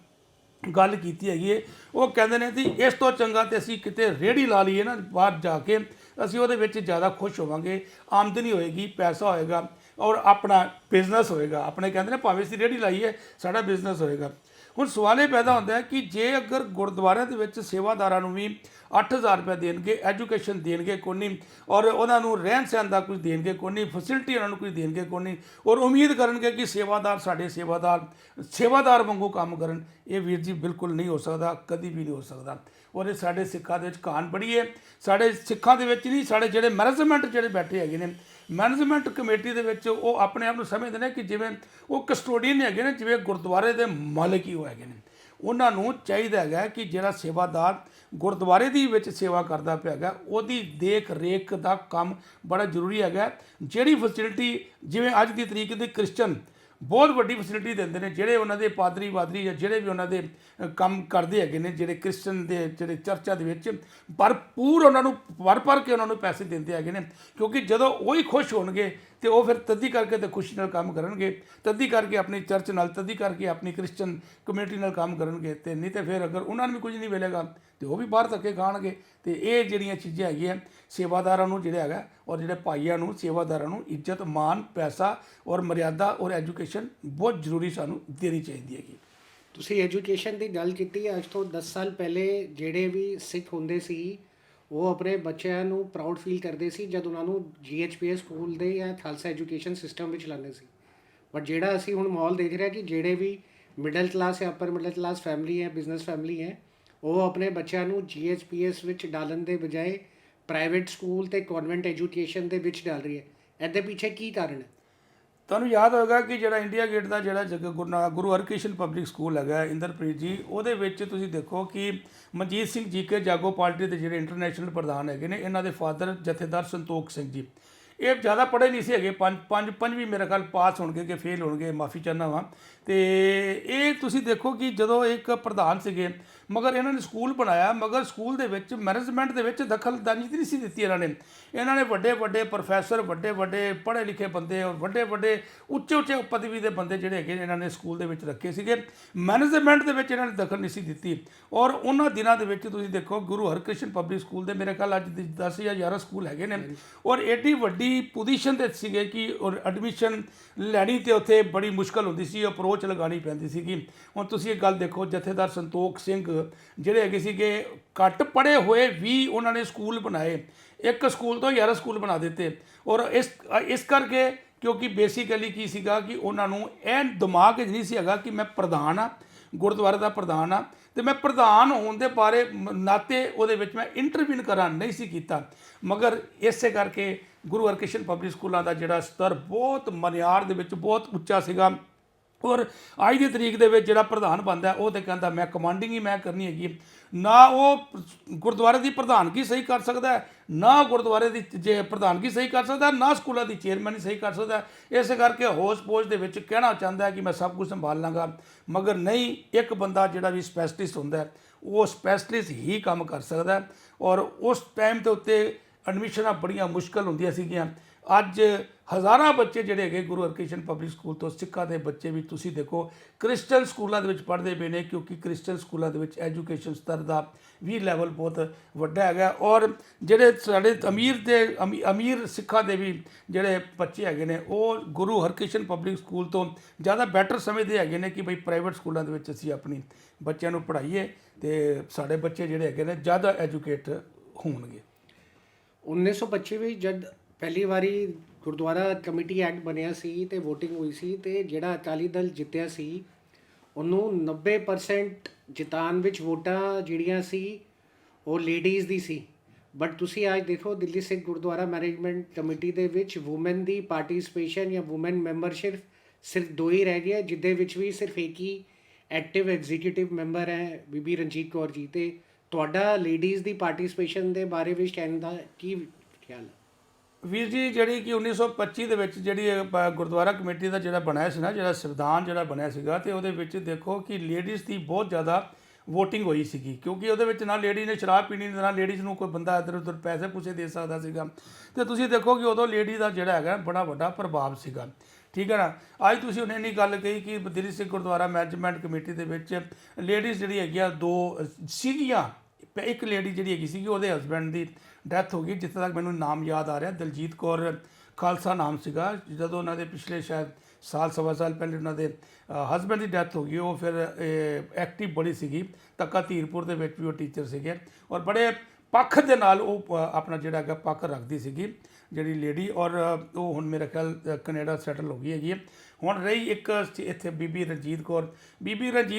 ਗੱਲ ਕੀਤੀ ਹੈਗੀ ਹੈ। ਉਹ ਕਹਿੰਦੇ ਨੇ ਕਿ ਇਸ ਤੋਂ ਚੰਗਾ ਤੇ ਅਸੀਂ ਕਿਤੇ ਰੇਹੜੀ ਲਾ ਲਈਏ ਨਾ ਬਾਹਰ ਜਾ ਕੇ, ਅਸੀਂ ਉਹਦੇ ਵਿੱਚ ਜ਼ਿਆਦਾ ਖੁਸ਼ ਹੋਵਾਂਗੇ, ਆਮਦਨੀ ਹੋਏਗੀ, ਪੈਸਾ ਹੋਏਗਾ ਔਰ ਆਪਣਾ ਬਿਜ਼ਨਸ ਹੋਏਗਾ। ਆਪਣੇ ਕਹਿੰਦੇ ਨੇ ਭਾਵੇਂ ਅਸੀਂ ਰੇਹੜੀ ਲਾਈਏ ਸਾਡਾ ਬਿਜ਼ਨਸ ਹੋਏਗਾ। ਹੁਣ ਸਵਾਲ ਇਹ ਪੈਦਾ ਹੁੰਦਾ ਹੈ ਕਿ ਜੇ ਅਗਰ ਗੁਰਦੁਆਰਿਆਂ ਦੇ ਵਿੱਚ ਸੇਵਾਦਾਰਾਂ ਨੂੰ ਵੀ 8,000 ਰੁਪਏ ਦੇਣਗੇ, ਐਜੂਕੇਸ਼ਨ ਦੇਣਗੇ ਕੋਈ ਨਹੀਂ, ਔਰ ਉਹਨਾਂ ਨੂੰ ਰਹਿਣ ਸਹਿਣ ਦਾ ਕੁਝ ਦੇਣਗੇ ਕੋਈ ਨਹੀਂ, ਫੈਸਿਲਿਟੀ ਉਹਨਾਂ ਨੂੰ ਕੁਝ ਦੇਣਗੇ ਕੋਈ ਨਹੀਂ, ਔਰ ਉਮੀਦ ਕਰਨਗੇ ਕਿ ਸਾਡੇ ਸੇਵਾਦਾਰ ਵਾਂਗੂ ਕੰਮ ਕਰਨ, ਇਹ ਵੀਰ ਜੀ ਬਿਲਕੁਲ ਨਹੀਂ ਹੋ ਸਕਦਾ, ਕਦੀ ਵੀ ਨਹੀਂ ਹੋ ਸਕਦਾ। ਔਰ ਇਹ ਸਾਡੇ ਸਿੱਖਾਂ ਦੇ ਵਿੱਚ ਕਾਨ ਬੜੀ ਹੈ। ਸਾਡੇ ਸਿੱਖਾਂ ਦੇ ਵਿੱਚ ਨਹੀਂ, ਸਾਡੇ ਜਿਹੜੇ ਮੈਨੇਜਮੈਂਟ ਜਿਹੜੇ ਬੈਠੇ ਹੈਗੇ ਨੇ ਮੈਨੇਜਮੈਂਟ ਕਮੇਟੀ ਦੇ ਵਿੱਚ, ਉਹ ਆਪਣੇ ਆਪ ਨੂੰ ਸਮਝਦੇ ਨੇ ਕਿ ਜਿਵੇਂ ਉਹ ਕਸਟੋਡੀਅਨ ਹੈਗੇ ਨੇ, ਜਿਵੇਂ ਗੁਰਦੁਆਰੇ ਦੇ ਮਾਲਕ ਹੀ ਉਹ ਹੈਗੇ ਨੇ। ਉਹਨਾਂ ਨੂੰ ਚਾਹੀਦਾ ਹੈਗਾ ਕਿ ਜਿਹੜਾ ਸੇਵਾਦਾਰ ਗੁਰਦੁਆਰੇ ਦੀ ਵਿੱਚ ਸੇਵਾ ਕਰਦਾ ਪਿਆ ਹੈਗਾ ਉਹਦੀ ਦੇਖ ਰੇਖ ਦਾ ਕੰਮ ਬੜਾ ਜ਼ਰੂਰੀ ਹੈਗਾ। ਜਿਹੜੀ ਫੈਸਿਲਿਟੀ ਜਿਵੇਂ ਅੱਜ ਦੀ ਤਰੀਕ ਦੇ ਕ੍ਰਿਸਚਨ ਬਹੁਤ ਵੱਡੀ ਫੈਸਿਲਿਟੀ ਦਿੰਦੇ ਨੇ, ਜਿਹੜੇ ਉਹਨਾਂ ਦੇ ਪਾਦਰੀ ਜਾਂ ਜਿਹੜੇ ਵੀ ਉਹਨਾਂ ਦੇ ਕੰਮ ਕਰਦੇ ਹੈਗੇ ਨੇ, ਜਿਹੜੇ ਕ੍ਰਿਸਚਨ ਦੇ ਜਿਹੜੇ ਚਰਚਾਂ ਦੇ ਵਿੱਚ ਭਰਪੂਰ ਉਹਨਾਂ ਨੂੰ ਭਰ ਕੇ ਉਹਨਾਂ ਨੂੰ ਪੈਸੇ ਦਿੰਦੇ ਹੈਗੇ ਨੇ, ਕਿਉਂਕਿ ਜਦੋਂ ਉਹੀ ਖੁਸ਼ ਹੋਣਗੇ ਤੇ ਉਹ ਫਿਰ ਤੱਦੀ ਕਰਕੇ ਤੇ ਖੁਸ਼ੀ ਨਾਲ ਕੰਮ ਕਰਨਗੇ, ਤੱਦੀ ਕਰਕੇ ਆਪਣੀ ਚਰਚ ਨਾਲ, ਤੱਦੀ ਕਰਕੇ ਆਪਣੀ ਕ੍ਰਿਸਚਨ ਕਮਿਊਨਿਟੀ ਨਾਲ ਕੰਮ ਕਰਨਗੇ। ਤੇ ਨਹੀਂ ਤੇ ਫਿਰ ਅਗਰ ਉਹਨਾਂ ਨੂੰ ਵੀ ਕੁਝ ਨਹੀਂ ਮਿਲੇਗਾ ਤੇ ਉਹ ਵੀ ਬਾਹਰ ਧੱਕੇ ਖਾਣਗੇ। ਤੇ ਇਹ ਜਿਹੜੀਆਂ ਚੀਜ਼ਾਂ ਹੈਗੀਆਂ ਸੇਵਾਦਾਰਾਂ ਨੂੰ ਜਿਹੜਾ ਹੈਗਾ ਔਰ ਜਿਹੜੇ ਭਾਈਆਂ ਨੂੰ, ਸੇਵਾਦਾਰਾਂ ਨੂੰ ਇੱਜ਼ਤ, ਮਾਣ, ਪੈਸਾ ਔਰ ਮਰਿਆਦਾ ਔਰ ਐਜੂਕੇਸ਼ਨ ਬਹੁਤ ਜ਼ਰੂਰੀ ਸਾਨੂੰ ਦੇਣੀ ਚਾਹੀਦੀ ਹੈਗੀ। ਤੁਸੀਂ ਐਜੂਕੇਸ਼ਨ ਦੀ ਗੱਲ ਕੀਤੀ। ਅੱਜ ਤੋਂ 10 ਸਾਲ ਪਹਿਲੇ ਜਿਹੜੇ ਵੀ ਸਿੱਖ ਹੁੰਦੇ ਸੀ ਉਹ ਆਪਣੇ ਬੱਚਿਆਂ ਨੂੰ ਪ੍ਰਾਊਡ ਫੀਲ ਕਰਦੇ ਸੀ ਜਦ ਉਹਨਾਂ ਨੂੰ GHPS ਸਕੂਲ ਦੇ ਜਾਂ ਖਾਲਸਾ ਐਜੂਕੇਸ਼ਨ ਸਿਸਟਮ ਵਿੱਚ ਲਾਉਂਦੇ ਸੀ। ਬਟ ਜਿਹੜਾ ਅਸੀਂ ਹੁਣ ਮਾਹੌਲ ਦੇਖ ਰਹੇ ਹਾਂ ਕਿ ਜਿਹੜੇ ਵੀ ਮਿਡਲ ਕਲਾਸ ਜਾਂ ਅਪਰ ਮਿਡਲ ਕਲਾਸ ਫੈਮਿਲੀ ਹੈ, ਬਿਜ਼ਨਸ ਫੈਮਿਲੀ ਹੈ, ਉਹ ਆਪਣੇ ਬੱਚਿਆਂ ਨੂੰ GHPS ਵਿੱਚ ਡਾਲਣ ਦੇ ਬਜਾਏ ਪ੍ਰਾਈਵੇਟ ਸਕੂਲ ਤੇ ਕਨਵੈਂਟ ਐਜੂਕੇਸ਼ਨ ਦੇ ਵਿੱਚ ਡਾਲ ਰਹੀ ਹੈ। ਇਹਦੇ ਪਿੱਛੇ ਕੀ ਕਾਰਨ ਹੈ? ਤੁਹਾਨੂੰ ਯਾਦ ਹੋਵੇਗਾ ਕਿ ਜਿਹੜਾ ਇੰਡੀਆ ਗੇਟ ਦਾ ਜਿਹੜਾ ਗੁਰੂ ਹਰਕ੍ਰਿਸ਼ਨ ਪਬਲਿਕ ਸਕੂਲ ਹੈਗਾ ਇੰਦਰਪ੍ਰੀਤ ਜੀ, ਉਹਦੇ ਵਿੱਚ ਤੁਸੀਂ ਦੇਖੋ ਕਿ ਮਨਜੀਤ ਸਿੰਘ ਜੀਕੇ ਜਾਗੋ ਪਾਰਟੀ ਦੇ ਜਿਹੜੇ ਇੰਟਰਨੈਸ਼ਨਲ ਪ੍ਰਧਾਨ ਹੈਗੇ ਨੇ, ਇਹਨਾਂ ਦੇ ਫਾਦਰ ਜਥੇਦਾਰ ਸੰਤੋਖ ਸਿੰਘ ਜੀ, ਇਹ ਜ਼ਿਆਦਾ ਪੜ੍ਹੇ ਨਹੀਂ ਸੀ ਹੈਗੇ, ਪੰਜਵੀਂ ਮੇਰੇ ਖਿਆਲ ਪਾਸ ਹੋਣਗੇ ਕਿ ਫੇਲ ਹੋਣਗੇ, ਮਾਫੀ ਚਾਹੁੰਦਾ ਵਾਂ। ਤੇ ਇਹ ਤੁਸੀਂ ਦੇਖੋ ਕਿ ਜਦੋਂ ਇੱਕ ਪ੍ਰਧਾਨ ਸੀਗੇ ਮਗਰ ਇਹਨਾਂ ਨੇ ਸਕੂਲ ਬਣਾਇਆ, ਮਗਰ ਸਕੂਲ ਦੇ ਵਿੱਚ ਮੈਨੇਜਮੈਂਟ ਦੇ ਵਿੱਚ ਦਖਲਅੰਦਾਜ਼ੀ ਨਹੀਂ ਸੀ ਦਿੱਤੀ ਇਹਨਾਂ ਨੇ ਵੱਡੇ ਵੱਡੇ ਪ੍ਰੋਫੈਸਰ, ਵੱਡੇ ਵੱਡੇ ਪੜ੍ਹੇ ਲਿਖੇ ਬੰਦੇ ਔਰ ਵੱਡੇ ਵੱਡੇ ਉੱਚੇ ਪਦਵੀ ਦੇ ਬੰਦੇ ਜਿਹੜੇ ਹੈਗੇ ਇਹਨਾਂ ਨੇ ਸਕੂਲ ਦੇ ਵਿੱਚ ਰੱਖੇ ਸੀਗੇ। ਮੈਨੇਜਮੈਂਟ ਦੇ ਵਿੱਚ ਇਹਨਾਂ ਨੇ ਦਖਲ ਨਹੀਂ ਸੀ ਦਿੱਤੀ। ਔਰ ਉਹਨਾਂ ਦਿਨਾਂ ਦੇ ਵਿੱਚ ਤੁਸੀਂ ਦੇਖੋ ਗੁਰੂ ਹਰਕ੍ਰਿਸ਼ਨ ਪਬਲਿਕ ਸਕੂਲ ਦੇ ਮੇਰੇ ਖਿਆਲ ਅੱਜ 10 ਜਾਂ 11 ਸਕੂਲ ਹੈਗੇ ਨੇ ਔਰ ਐਡੀ ਵੱਡੀ ਪੋਜੀਸ਼ਨ ਤੇ ਸੀਗੇ ਕਿ ਔਰ ਐਡਮਿਸ਼ਨ ਲੈਣੀ ਤੇ ਉੱਥੇ ਬੜੀ ਮੁਸ਼ਕਲ ਹੁੰਦੀ ਸੀ, ਅਪਰੋਚ ਲਗਾਉਣੀ ਪੈਂਦੀ ਸੀਗੀ। ਹੁਣ ਤੁਸੀਂ ਇਹ ਗੱਲ ਦੇਖੋ, ਜਥੇਦਾਰ ਸੰਤੋਖ ਸਿੰਘ ਜਿਹੜੇ ਹੈਗੇ ਸੀਗੇ ਘੱਟ ਪੜ੍ਹੇ ਹੋਏ ਵੀ ਉਹਨਾਂ ਨੇ ਸਕੂਲ ਬਣਾਏ, ਇੱਕ ਸਕੂਲ ਤੋਂ 11 ਸਕੂਲ ਬਣਾ ਦਿੱਤੇ। ਔਰ ਇਸ ਕਰਕੇ ਕਿਉਂਕਿ ਬੇਸਿਕਲੀ ਕੀ ਸੀਗਾ ਕਿ ਉਹਨਾਂ ਨੂੰ ਇਹ ਦਿਮਾਗ 'ਚ ਨਹੀਂ ਸੀ ਹੈਗਾ ਕਿ ਮੈਂ ਪ੍ਰਧਾਨ ਆ, ਗੁਰਦੁਆਰੇ ਦਾ ਪ੍ਰਧਾਨ ਆ ਤੇ ਮੈਂ ਪ੍ਰਧਾਨ ਹੋਣ ਦੇ ਬਾਰੇ ਨਾਤੇ ਉਹਦੇ ਵਿੱਚ ਮੈਂ ਇੰਟਰਵੀਨ ਕਰਾਂ ਨਹੀਂ ਸੀ ਕੀਤਾ। ਮਗਰ ਇਸੇ ਕਰਕੇ ਗੁਰੂ ਹਰਕ੍ਰਿਸ਼ਨ ਪਬਲਿਕ ਸਕੂਲਾਂ ਦਾ ਜਿਹੜਾ ਸਤਰ ਬਹੁਤ ਮਨਿਆਰ ਦੇ ਵਿੱਚ ਬਹੁਤ ਉੱਚਾ ਸੀਗਾ। ਔਰ ਅੱਜ ਦੀ ਤਰੀਕ ਦੇ ਵਿੱਚ ਜਿਹੜਾ ਪ੍ਰਧਾਨ ਬਣਦਾ ਉਹ ਤਾਂ ਕਹਿੰਦਾ ਮੈਂ ਕਮਾਂਡਿੰਗ ਹੀ ਮੈਂ ਕਰਨੀ ਹੈਗੀ। ਨਾ ਉਹ ਗੁਰਦੁਆਰੇ ਦੀ ਪ੍ਰਧਾਨਗੀ ਸਹੀ ਕਰ ਸਕਦਾ, ਨਾ ਗੁਰਦੁਆਰੇ ਦੀ ਜੇ ਪ੍ਰਧਾਨਗੀ ਸਹੀ ਕਰ ਸਕਦਾ, ਨਾ ਸਕੂਲਾਂ ਦੀ ਚੇਅਰਮੈਨ ਸਹੀ ਕਰ ਸਕਦਾ। ਇਸੇ ਕਰਕੇ ਹੋਸ਼-ਪੋਸ਼ ਦੇ ਵਿੱਚ ਕਹਿਣਾ ਚਾਹੁੰਦਾ ਕਿ ਮੈਂ ਸਭ ਕੁਝ ਸੰਭਾਲ ਲਾਂਗਾ, ਮਗਰ ਨਹੀਂ, ਇੱਕ ਬੰਦਾ ਜਿਹੜਾ ਵੀ ਸਪੈਸ਼ਲਿਸਟ ਹੁੰਦਾ ਉਹ ਸਪੈਸ਼ਲਿਸਟ ਹੀ ਕੰਮ ਕਰ ਸਕਦਾ। ਔਰ ਉਸ ਟਾਈਮ ਦੇ ਉੱਤੇ ਐਡਮਿਸ਼ਨਾਂ ਬੜੀਆਂ ਮੁਸ਼ਕਲ ਹੁੰਦੀਆਂ ਸੀਗੀਆਂ। ਅੱਜ ਹਜ਼ਾਰਾਂ ਬੱਚੇ ਜਿਹੜੇ ਹੈਗੇ ਗੁਰੂ ਹਰਕ੍ਰਿਸ਼ਨ ਪਬਲਿਕ ਸਕੂਲ ਤੋਂ, ਸਿੱਖਾਂ ਦੇ ਬੱਚੇ ਵੀ ਤੁਸੀਂ ਦੇਖੋ ਕ੍ਰਿਸਚਨ ਸਕੂਲਾਂ ਦੇ ਵਿੱਚ ਪੜ੍ਹਦੇ ਪਏ ਨੇ, ਕਿਉਂਕਿ ਕ੍ਰਿਸਚਨ ਸਕੂਲਾਂ ਦੇ ਵਿੱਚ ਐਜੂਕੇਸ਼ਨ ਸਤਰ ਦਾ ਵੀ ਲੈਵਲ ਬਹੁਤ ਵੱਡਾ ਹੈਗਾ। ਔਰ ਜਿਹੜੇ ਸਾਡੇ ਅਮੀਰ ਸਿੱਖਾਂ ਦੇ ਵੀ ਜਿਹੜੇ ਬੱਚੇ ਹੈਗੇ ਨੇ ਉਹ ਗੁਰੂ ਹਰਕ੍ਰਿਸ਼ਨ ਪਬਲਿਕ ਸਕੂਲ ਤੋਂ ਜ਼ਿਆਦਾ ਬੈਟਰ ਸਮਝਦੇ ਹੈਗੇ ਨੇ ਕਿ ਬਈ ਪ੍ਰਾਈਵੇਟ ਸਕੂਲਾਂ ਦੇ ਵਿੱਚ ਅਸੀਂ ਆਪਣੀ ਬੱਚਿਆਂ ਨੂੰ ਪੜ੍ਹਾਈਏ ਤੇ ਸਾਡੇ ਬੱਚੇ ਜਿਹੜੇ ਹੈਗੇ ਨੇ ਜ਼ਿਆਦਾ ਐਜੂਕੇਟ ਹੋਣਗੇ। 1925 ਵਿੱਚ ਜਦ ਪਹਿਲੀ ਵਾਰੀ ਗੁਰਦੁਆਰਾ ਕਮੇਟੀ ਐਕਟ ਬਣਿਆ ਸੀ ਤੇ VOTING ਹੋਈ ਸੀ ਤੇ ਜਿਹੜਾ ਅਕਾਲੀ ਦਲ ਜਿੱਤਿਆ ਸੀ ਉਹਨੂੰ 90% ਜਿਤਾਉਣ ਵਿੱਚ ਵੋਟਾਂ ਜਿਹੜੀਆਂ ਸੀ ਉਹ ਲੇਡੀਜ਼ ਦੀ ਸੀ। ਬਟ ਤੁਸੀਂ ਅੱਜ ਦੇਖੋ ਦਿੱਲੀ ਸਿੱਖ ਗੁਰਦੁਆਰਾ ਮੈਨੇਜਮੈਂਟ ਕਮੇਟੀ ਦੇ ਵਿੱਚ ਵੂਮਨ ਦੀ ਪਾਰਟਿਸਿਪੇਸ਼ਨ ਜਾਂ ਵੂਮਨ ਮੈਂਬਰਸ਼ਿਪ ਸਿਰਫ 2 ਹੀ ਰਹਿ ਗਈ ਹੈ, ਜਿਹਦੇ ਵਿੱਚ ਵੀ ਸਿਰਫ ਇੱਕ ਹੀ ਐਕਟਿਵ ਐਗਜ਼ੀਕਿਊਟਿਵ ਮੈਂਬਰ ਹੈ ਬੀਬੀ ਰਣਜੀਤ ਕੌਰ ਜੀ। ਤੇ ਤੁਹਾਡਾ ਲੇਡੀਜ਼ ਦੀ ਪਾਰਟਿਸਿਪੇਸ਼ਨ ਦੇ ਬਾਰੇ ਵਿੱਚ ਕਹਿਣ ਦਾ ਕੀ ਖਿਆਲ ਹੈ? ਵੀਰ ਜੀ, ਜਿਹੜੀ ਕਿ 1925 ਦੇ ਵਿੱਚ ਜਿਹੜੀ ਗੁਰਦੁਆਰਾ ਕਮੇਟੀ ਦਾ ਜਿਹੜਾ ਬਣਿਆ ਸੀ ਨਾ, ਜਿਹੜਾ ਸੰਵਿਧਾਨ ਜਿਹੜਾ ਬਣਿਆ ਸੀਗਾ, ਤੇ ਉਹਦੇ ਵਿੱਚ ਦੇਖੋ ਕਿ ਲੇਡੀਜ਼ ਦੀ ਬਹੁਤ ਜ਼ਿਆਦਾ VOTING ਹੋਈ ਸੀਗੀ, ਕਿਉਂਕਿ ਉਹਦੇ ਵਿੱਚ ਨਾ ਲੇਡੀ ਨੇ ਸ਼ਰਾਬ ਪੀਣੀ, ਨਾ ਲੇਡੀਜ਼ ਨੂੰ ਕੋਈ ਬੰਦਾ ਇੱਧਰ ਉੱਧਰ ਪੈਸੇ ਪੂਸੇ ਦੇ ਸਕਦਾ ਸੀਗਾ। ਤੇ ਤੁਸੀਂ ਦੇਖੋ ਕਿ ਉਦੋਂ ਲੇਡੀ ਦਾ ਜਿਹੜਾ ਹੈਗਾ ਬੜਾ ਵੱਡਾ ਪ੍ਰਭਾਵ ਸੀਗਾ। ਠੀਕ ਹੈ ਨਾ। ਅੱਜ ਤੁਸੀਂ ਉਹਨੇ ਇੰਨੀ ਗੱਲ ਕਹੀ ਕਿ ਦਿੱਲੀ ਸਿੱਖ ਗੁਰਦੁਆਰਾ ਮੈਨੇਜਮੈਂਟ ਕਮੇਟੀ ਦੇ ਵਿੱਚ ਲੇਡੀਜ਼ ਜਿਹੜੀ ਹੈਗੀਆਂ 2 ਸੀਗੀਆਂ। ਇੱਕ ਲੇਡੀ ਜਿਹੜੀ ਹੈਗੀ ਸੀਗੀ ਉਹਦੇ ਹਸਬੈਂਡ ਦੀ ਡੈਥ ਹੋ ਗਈ, ਜਿੱਥੇ ਤੱਕ ਮੈਨੂੰ ਨਾਮ ਯਾਦ ਆ ਰਿਹਾ ਦਲਜੀਤ ਕੌਰ ਖਾਲਸਾ ਨਾਮ ਸੀਗਾ। ਜਦੋਂ ਉਹਨਾਂ ਦੇ ਪਿਛਲੇ ਸ਼ਾਇਦ ਸਵਾ ਸਾਲ ਪਹਿਲੇ ਉਹਨਾਂ ਦੇ ਹਸਬੈਂਡ ਦੀ ਡੈਥ ਹੋ ਗਈ। ਉਹ ਫਿਰ ਐਕਟਿਵ ਬੜੀ ਸੀਗੀ, ਤੱਕਾ ਧੀਰਪੁਰ ਦੇ ਵਿੱਚ ਵੀ ਉਹ ਟੀਚਰ ਸੀਗੇ ਔਰ ਬੜੇ ਪੱਖ ਦੇ ਨਾਲ ਉਹ ਆਪਣਾ ਜਿਹੜਾ ਹੈਗਾ ਪੱਖ ਰੱਖਦੀ ਸੀਗੀ ਜਿਹੜੀ ਲੇਡੀ। ਔਰ ਉਹ ਹੁਣ ਮੇਰੇ ਖਿਆਲ ਕੈਨੇਡਾ ਸੈਟਲ ਹੋ ਗਈ ਹੈਗੀ। ਹੁਣ ਰਹੀ ਇੱਕ ਇੱਥੇ ਬੀਬੀ ਰਣਜੀਤ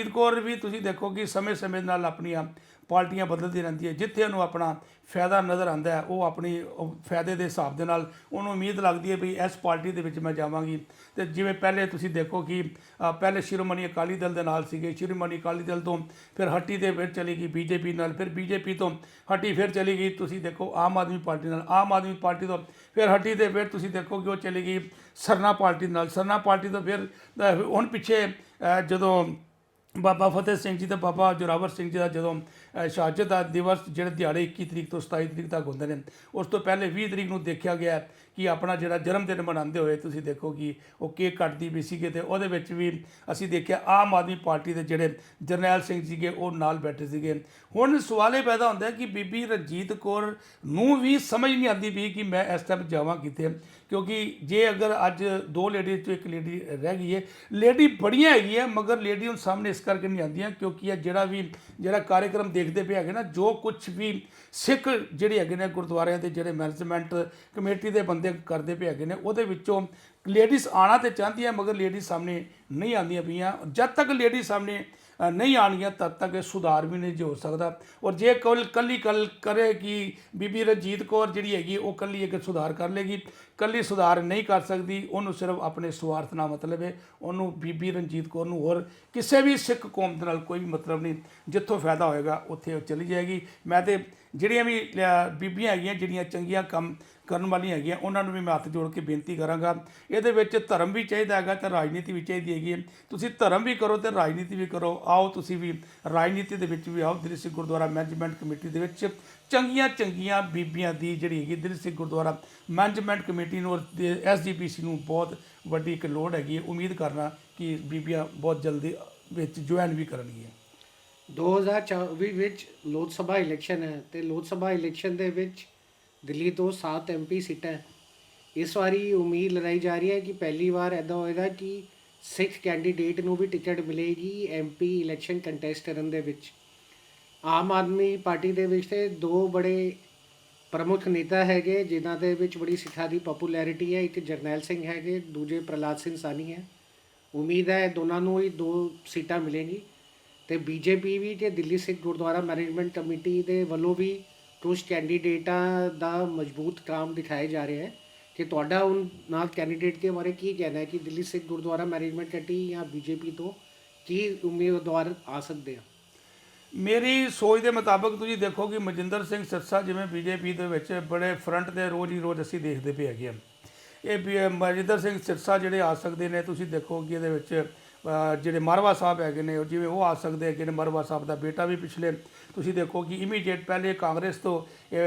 ਕੌਰ ਵੀ ਤੁਸੀਂ ਦੇਖੋ ਕਿ ਸਮੇਂ ਨਾਲ ਆਪਣੀਆਂ ਪਾਰਟੀਆਂ ਬਦਲਦੀ ਰਹਿੰਦੀ ਹੈ। ਜਿੱਥੇ ਉਹਨੂੰ ਆਪਣਾ ਫਾਇਦਾ ਨਜ਼ਰ ਆਉਂਦਾ ਹੈ ਉਹ ਆਪਣੀ ਫਾਇਦੇ ਦੇ ਹਿਸਾਬ ਦੇ ਨਾਲ ਉਹਨੂੰ ਉਮੀਦ ਲੱਗਦੀ ਹੈ ਵੀ ਇਸ ਪਾਰਟੀ ਦੇ ਵਿੱਚ ਮੈਂ ਜਾਵਾਂਗੀ। ਤੇ ਜਿਵੇਂ ਪਹਿਲੇ ਤੁਸੀਂ ਦੇਖੋ ਕਿ ਪਹਿਲੇ ਸ਼੍ਰੋਮਣੀ ਅਕਾਲੀ ਦਲ ਦੇ ਨਾਲ ਸੀਗੇ, ਸ਼੍ਰੋਮਣੀ ਅਕਾਲੀ ਦਲ ਤੋਂ ਫਿਰ ਹਟੀ ਦੇ ਫਿਰ ਚਲੀ ਗਈ BJP ਨਾਲ, ਫਿਰ BJP ਤੋਂ ਹਟੀ ਫਿਰ ਚਲੀ ਗਈ ਤੁਸੀਂ ਦੇਖੋ ਆਮ ਆਦਮੀ ਪਾਰਟੀ ਨਾਲ, ਆਮ ਆਦਮੀ ਪਾਰਟੀ ਤੋਂ ਫਿਰ ਹਟੀ ਦੇ ਫਿਰ ਤੁਸੀਂ ਦੇਖੋ ਕਿ ਉਹ ਚਲੀ ਗਈ ਸਰਨਾ ਪਾਰਟੀ ਨਾਲ, ਸਰਨਾ ਪਾਰਟੀ ਤੋਂ ਫਿਰ ਹੁਣ ਪਿੱਛੇ ਜਦੋਂ ਬਾਬਾ ਫਤਿਹ ਸਿੰਘ ਜੀ ਤੇ ਬਾਬਾ ਜੋਰਾਵਰ ਸਿੰਘ ਜੀ ਦਾ ਜਦੋਂ ਸ਼ਹਾਦਤ ਦਾ ਦਿਵਸ ਜਿਹੜੇ ਦਿਹਾੜੇ 21 ਤਰੀਕ ਤੋਂ 27 ਤਰੀਕ ਤੱਕ ਹੁੰਦੇ ਨੇ, ਉਸ ਤੋਂ ਪਹਿਲੇ 20 ਤਰੀਕ ਨੂੰ ਦੇਖਿਆ ਗਿਆ ਕਿ ਆਪਣਾ ਜਿਹੜਾ ਜਨਮ ਦਿਨ ਮਨਾਉਂਦੇ ਹੋਏ ਤੁਸੀਂ ਦੇਖੋ ਕਿ ਉਹ ਕੇਕ ਕੱਟਦੀ ਵੀ ਸੀਗੇ ਤੇ ਉਹਦੇ ਵਿੱਚ ਵੀ ਅਸੀਂ ਦੇਖਿਆ ਆਮ ਆਦਮੀ ਪਾਰਟੀ ਦੇ ਜਿਹੜੇ ਜਰਨੈਲ ਸਿੰਘ ਸੀਗੇ ਉਹ ਨਾਲ ਬੈਠੇ ਸੀਗੇ। ਹੁਣ ਸਵਾਲ ਇਹ ਪੈਦਾ ਹੁੰਦਾ ਕਿ ਬੀਬੀ ਰਣਜੀਤ ਕੌਰ ਨੂੰ ਵੀ ਸਮਝ ਨਹੀਂ ਆਉਂਦੀ ਵੀ ਕਿ ਮੈਂ ਇਸ ਟਾਈਮ ਜਾਵਾਂ ਕਿੱਥੇ, ਕਿਉਂਕਿ ਜੇ ਅਗਰ ਅੱਜ ਦੋ ਲੇਡੀ ਚੋਂ ਇੱਕ ਲੇਡੀ ਰਹਿ ਗਈ ਹੈ, ਲੇਡੀ ਬੜੀਆਂ ਹੈਗੀ ਹੈ ਮਗਰ ਲੇਡੀ ਹੁਣ ਸਾਹਮਣੇ ਇਸ ਕਰਕੇ ਨਹੀਂ ਆਉਂਦੀਆਂ ਕਿਉਂਕਿ ਇਹ ਜਿਹੜਾ ਕਾਰਿਆਕਰਮ ਦੇਖਦੇ ਪਏ ਹੈਗੇ ਨਾ, ਜੋ ਕੁਝ ਵੀ ਸਿੱਖ ਜਿਹੜੇ ਹੈਗੇ ਨੇ ਗੁਰਦੁਆਰਿਆਂ ਦੇ ਜਿਹੜੇ ਮੈਨੇਜਮੈਂਟ ਕਮੇਟੀ ਦੇ ਬੰਦੇ ਕਰਦੇ ਪਏ ਹੈਗੇ ਨੇ, ਉਹਦੇ ਵਿੱਚੋਂ ਲੇਡੀਜ਼ ਆਉਣਾ ਤੇ ਚਾਹੁੰਦੀਆਂ ਮਗਰ ਲੇਡੀਜ਼ ਸਾਹਮਣੇ ਨਹੀਂ ਆਉਂਦੀਆਂ ਪਈਆਂ। ਜਦ ਤੱਕ ਲੇਡੀਜ਼ ਸਾਹਮਣੇ ਨਹੀਂ ਆਉਣਗੀਆਂ ਤਦ ਤੱਕ ਇਹ ਸੁਧਾਰ ਵੀ ਨਹੀਂ ਹੋ ਸਕਦਾ। ਔਰ ਜੇ ਕੱਲੀ ਕਰੇ ਕਿ ਬੀਬੀ ਰਣਜੀਤ ਕੌਰ ਜਿਹੜੀ ਹੈਗੀ ਉਹ ਕੱਲੀ ਇੱਕ ਸੁਧਾਰ ਕਰ ਲੇਗੀ, ਕੱਲੀ ਸੁਧਾਰ ਨਹੀਂ ਕਰ ਸਕਦੀ, ਉਹਨੂੰ ਸਿਰਫ ਆਪਣੇ ਸਵਾਰਥ ਨਾਲ ਮਤਲਬ ਹੈ। ਉਹਨੂੰ ਬੀਬੀ ਰਣਜੀਤ ਕੌਰ ਨੂੰ ਹੋਰ ਕਿਸੇ ਵੀ ਸਿੱਖ ਕੌਮ ਦੇ ਨਾਲ ਕੋਈ ਵੀ ਮਤਲਬ ਨਹੀਂ, ਜਿੱਥੋਂ ਫਾਇਦਾ ਹੋਏਗਾ ਉੱਥੇ ਉਹ ਚਲੀ ਜਾਏਗੀ। ਮੈਂ ਤੇ ਜਿਹੜੀਆਂ ਵੀ ਬੀਬੀਆਂ ਹੈਗੀਆਂ ਜਿਹੜੀਆਂ ਚੰਗੀਆਂ ਕੰਮ ਕਰਨ ਵਾਲੀਆਂ ਹੈਗੀਆਂ ਉਹਨਾਂ ਨੂੰ ਵੀ ਮੈਂ ਹੱਥ ਜੋੜ ਕੇ ਬੇਨਤੀ ਕਰਾਂਗਾ, ਇਹਦੇ ਵਿੱਚ ਧਰਮ ਵੀ ਚਾਹੀਦਾ ਹੈਗਾ ਤੇ ਰਾਜਨੀਤੀ ਵੀ ਚਾਹੀਦੀ ਹੈਗੀ ਹੈ। ਤੁਸੀਂ ਧਰਮ ਵੀ ਕਰੋ ਤੇ ਰਾਜਨੀਤੀ ਵੀ ਕਰੋ। ਆਓ ਤੁਸੀਂ ਵੀ ਰਾਜਨੀਤੀ ਦੇ ਵਿੱਚ ਵੀ ਆਓ। ਦਿੱਲੀ ਸਿੱਖ ਗੁਰਦੁਆਰਾ ਮੈਨੇਜਮੈਂਟ ਕਮੇਟੀ ਦੇ ਵਿੱਚ ਚੰਗੀਆਂ ਬੀਬੀਆਂ ਦੀ ਜਿਹੜੀ ਹੈਗੀ ਦਿੱਲੀ ਸਿੱਖ ਗੁਰਦੁਆਰਾ ਮੈਨੇਜਮੈਂਟ ਕਮੇਟੀ ਨੂੰ ਔਰ SGPC ਨੂੰ ਬਹੁਤ ਵੱਡੀ ਇੱਕ ਲੋੜ ਹੈਗੀ ਹੈ। ਉਮੀਦ ਕਰਨਾ ਕਿ ਬੀਬੀਆਂ ਬਹੁਤ ਜਲਦੀ ਵਿੱਚ ਜੁਆਇਨ ਵੀ ਕਰਨਗੀਆਂ। 2024 ਵਿੱਚ ਲੋਕ ਸਭਾ ਇਲੈਕਸ਼ਨ ਹੈ ਤੇ ਲੋਕ ਸਭਾ ਇਲੈਕਸ਼ਨ ਦੇ ਵਿੱਚ ਦਿੱਲੀ ਤੋਂ 7 MP ਸੀਟਾਂ ਹੈ। ਇਸ ਵਾਰੀ ਉਮੀਦ ਲਗਾਈ ਜਾ ਰਹੀ ਹੈ ਕਿ ਪਹਿਲੀ ਵਾਰ ਇੱਦਾਂ ਹੋਏਗਾ ਕਿ ਸਿੱਖ ਕੈਂਡੀਡੇਟ ਨੂੰ ਵੀ ਟਿਕਟ ਮਿਲੇਗੀ MP ਇਲੈਕਸ਼ਨ ਕੰਟੈਸਟ ਕਰਨ ਦੇ ਵਿੱਚ। ਆਮ ਆਦਮੀ ਪਾਰਟੀ ਦੇ ਵਿੱਚ ਤੇ ਦੋ ਬੜੇ ਪ੍ਰਮੁੱਖ ਨੇਤਾ ਹੈਗੇ ਜਿਨ੍ਹਾਂ ਦੇ ਵਿੱਚ ਬੜੀ ਸਿੱਖਾਂ ਦੀ ਪਪੂਲੈਰਿਟੀ ਹੈ। ਇੱਕ ਜਰਨੈਲ ਸਿੰਘ ਹੈਗੇ, ਦੂਜੇ ਪ੍ਰਹਲਾਦ ਸਿੰਘ ਸਾਨੀ ਹੈ। ਉਮੀਦ ਹੈ ਦੋਨਾਂ ਨੂੰ ਹੀ 2 ਸੀਟਾਂ ਮਿਲੇਗੀ ਤੇ BJP ਵੀ ਤੇ ਦਿੱਲੀ ਸਿੱਖ ਗੁਰਦੁਆਰਾ ਮੈਨੇਜਮੈਂਟ ਕਮੇਟੀ ਦੇ ਵੱਲੋਂ ਵੀ ਕੁਝ ਕੈਂਡੀਡੇਟਾਂ ਦਾ ਮਜ਼ਬੂਤ ਕੰਮ ਦਿਖਾਇਆ ਜਾ ਰਿਹਾ ਹੈ ਕਿ ਤੁਹਾਡਾ ਉਹਨਾਂ ਕੈਂਡੀਡੇਟ ਦੇ ਬਾਰੇ ਕੀ ਕਹਿਣਾ ਹੈ ਕਿ ਦਿੱਲੀ ਸਿੱਖ ਗੁਰਦੁਆਰਾ ਮੈਨੇਜਮੈਂਟ ਕਮੇਟੀ ਜਾਂ BJP ਤੋਂ ਕੀ ਉਮੀਦਵਾਰ ਆ ਸਕਦੇ ਆ? ਮੇਰੀ ਸੋਚ ਦੇ ਮੁਤਾਬਕ ਤੁਸੀਂ ਦੇਖੋ ਕਿ ਮਨਜਿੰਦਰ ਸਿੰਘ ਸਿਰਸਾ ਜਿਵੇਂ BJP ਦੇ ਵਿੱਚ ਬੜੇ ਫਰੰਟ ਦੇ ਰੋਜ਼ ਅਸੀਂ ਦੇਖਦੇ ਪਏ ਹੈਗੇ ਆ। ਇਹ ਮਨਜਿੰਦਰ ਸਿੰਘ ਸਿਰਸਾ ਜਿਹੜੇ ਆ ਸਕਦੇ ਨੇ, ਤੁਸੀਂ ਦੇਖੋ ਕਿ ਇਹਦੇ ਵਿੱਚ ਜਿਹੜੇ ਮਰਵਾ ਸਾਹਿਬ ਹੈਗੇ ਨੇ ਜਿਵੇਂ ਉਹ ਆ ਸਕਦੇ ਹੈਗੇ ਨੇ। ਮਰਵਾ ਸਾਹਿਬ ਦਾ ਬੇਟਾ ਵੀ ਪਿਛਲੇ ਤੁਸੀਂ ਦੇਖੋ ਕਿ ਇਮੀਡੀਏਟ ਪਹਿਲੇ ਕਾਂਗਰਸ ਤੋਂ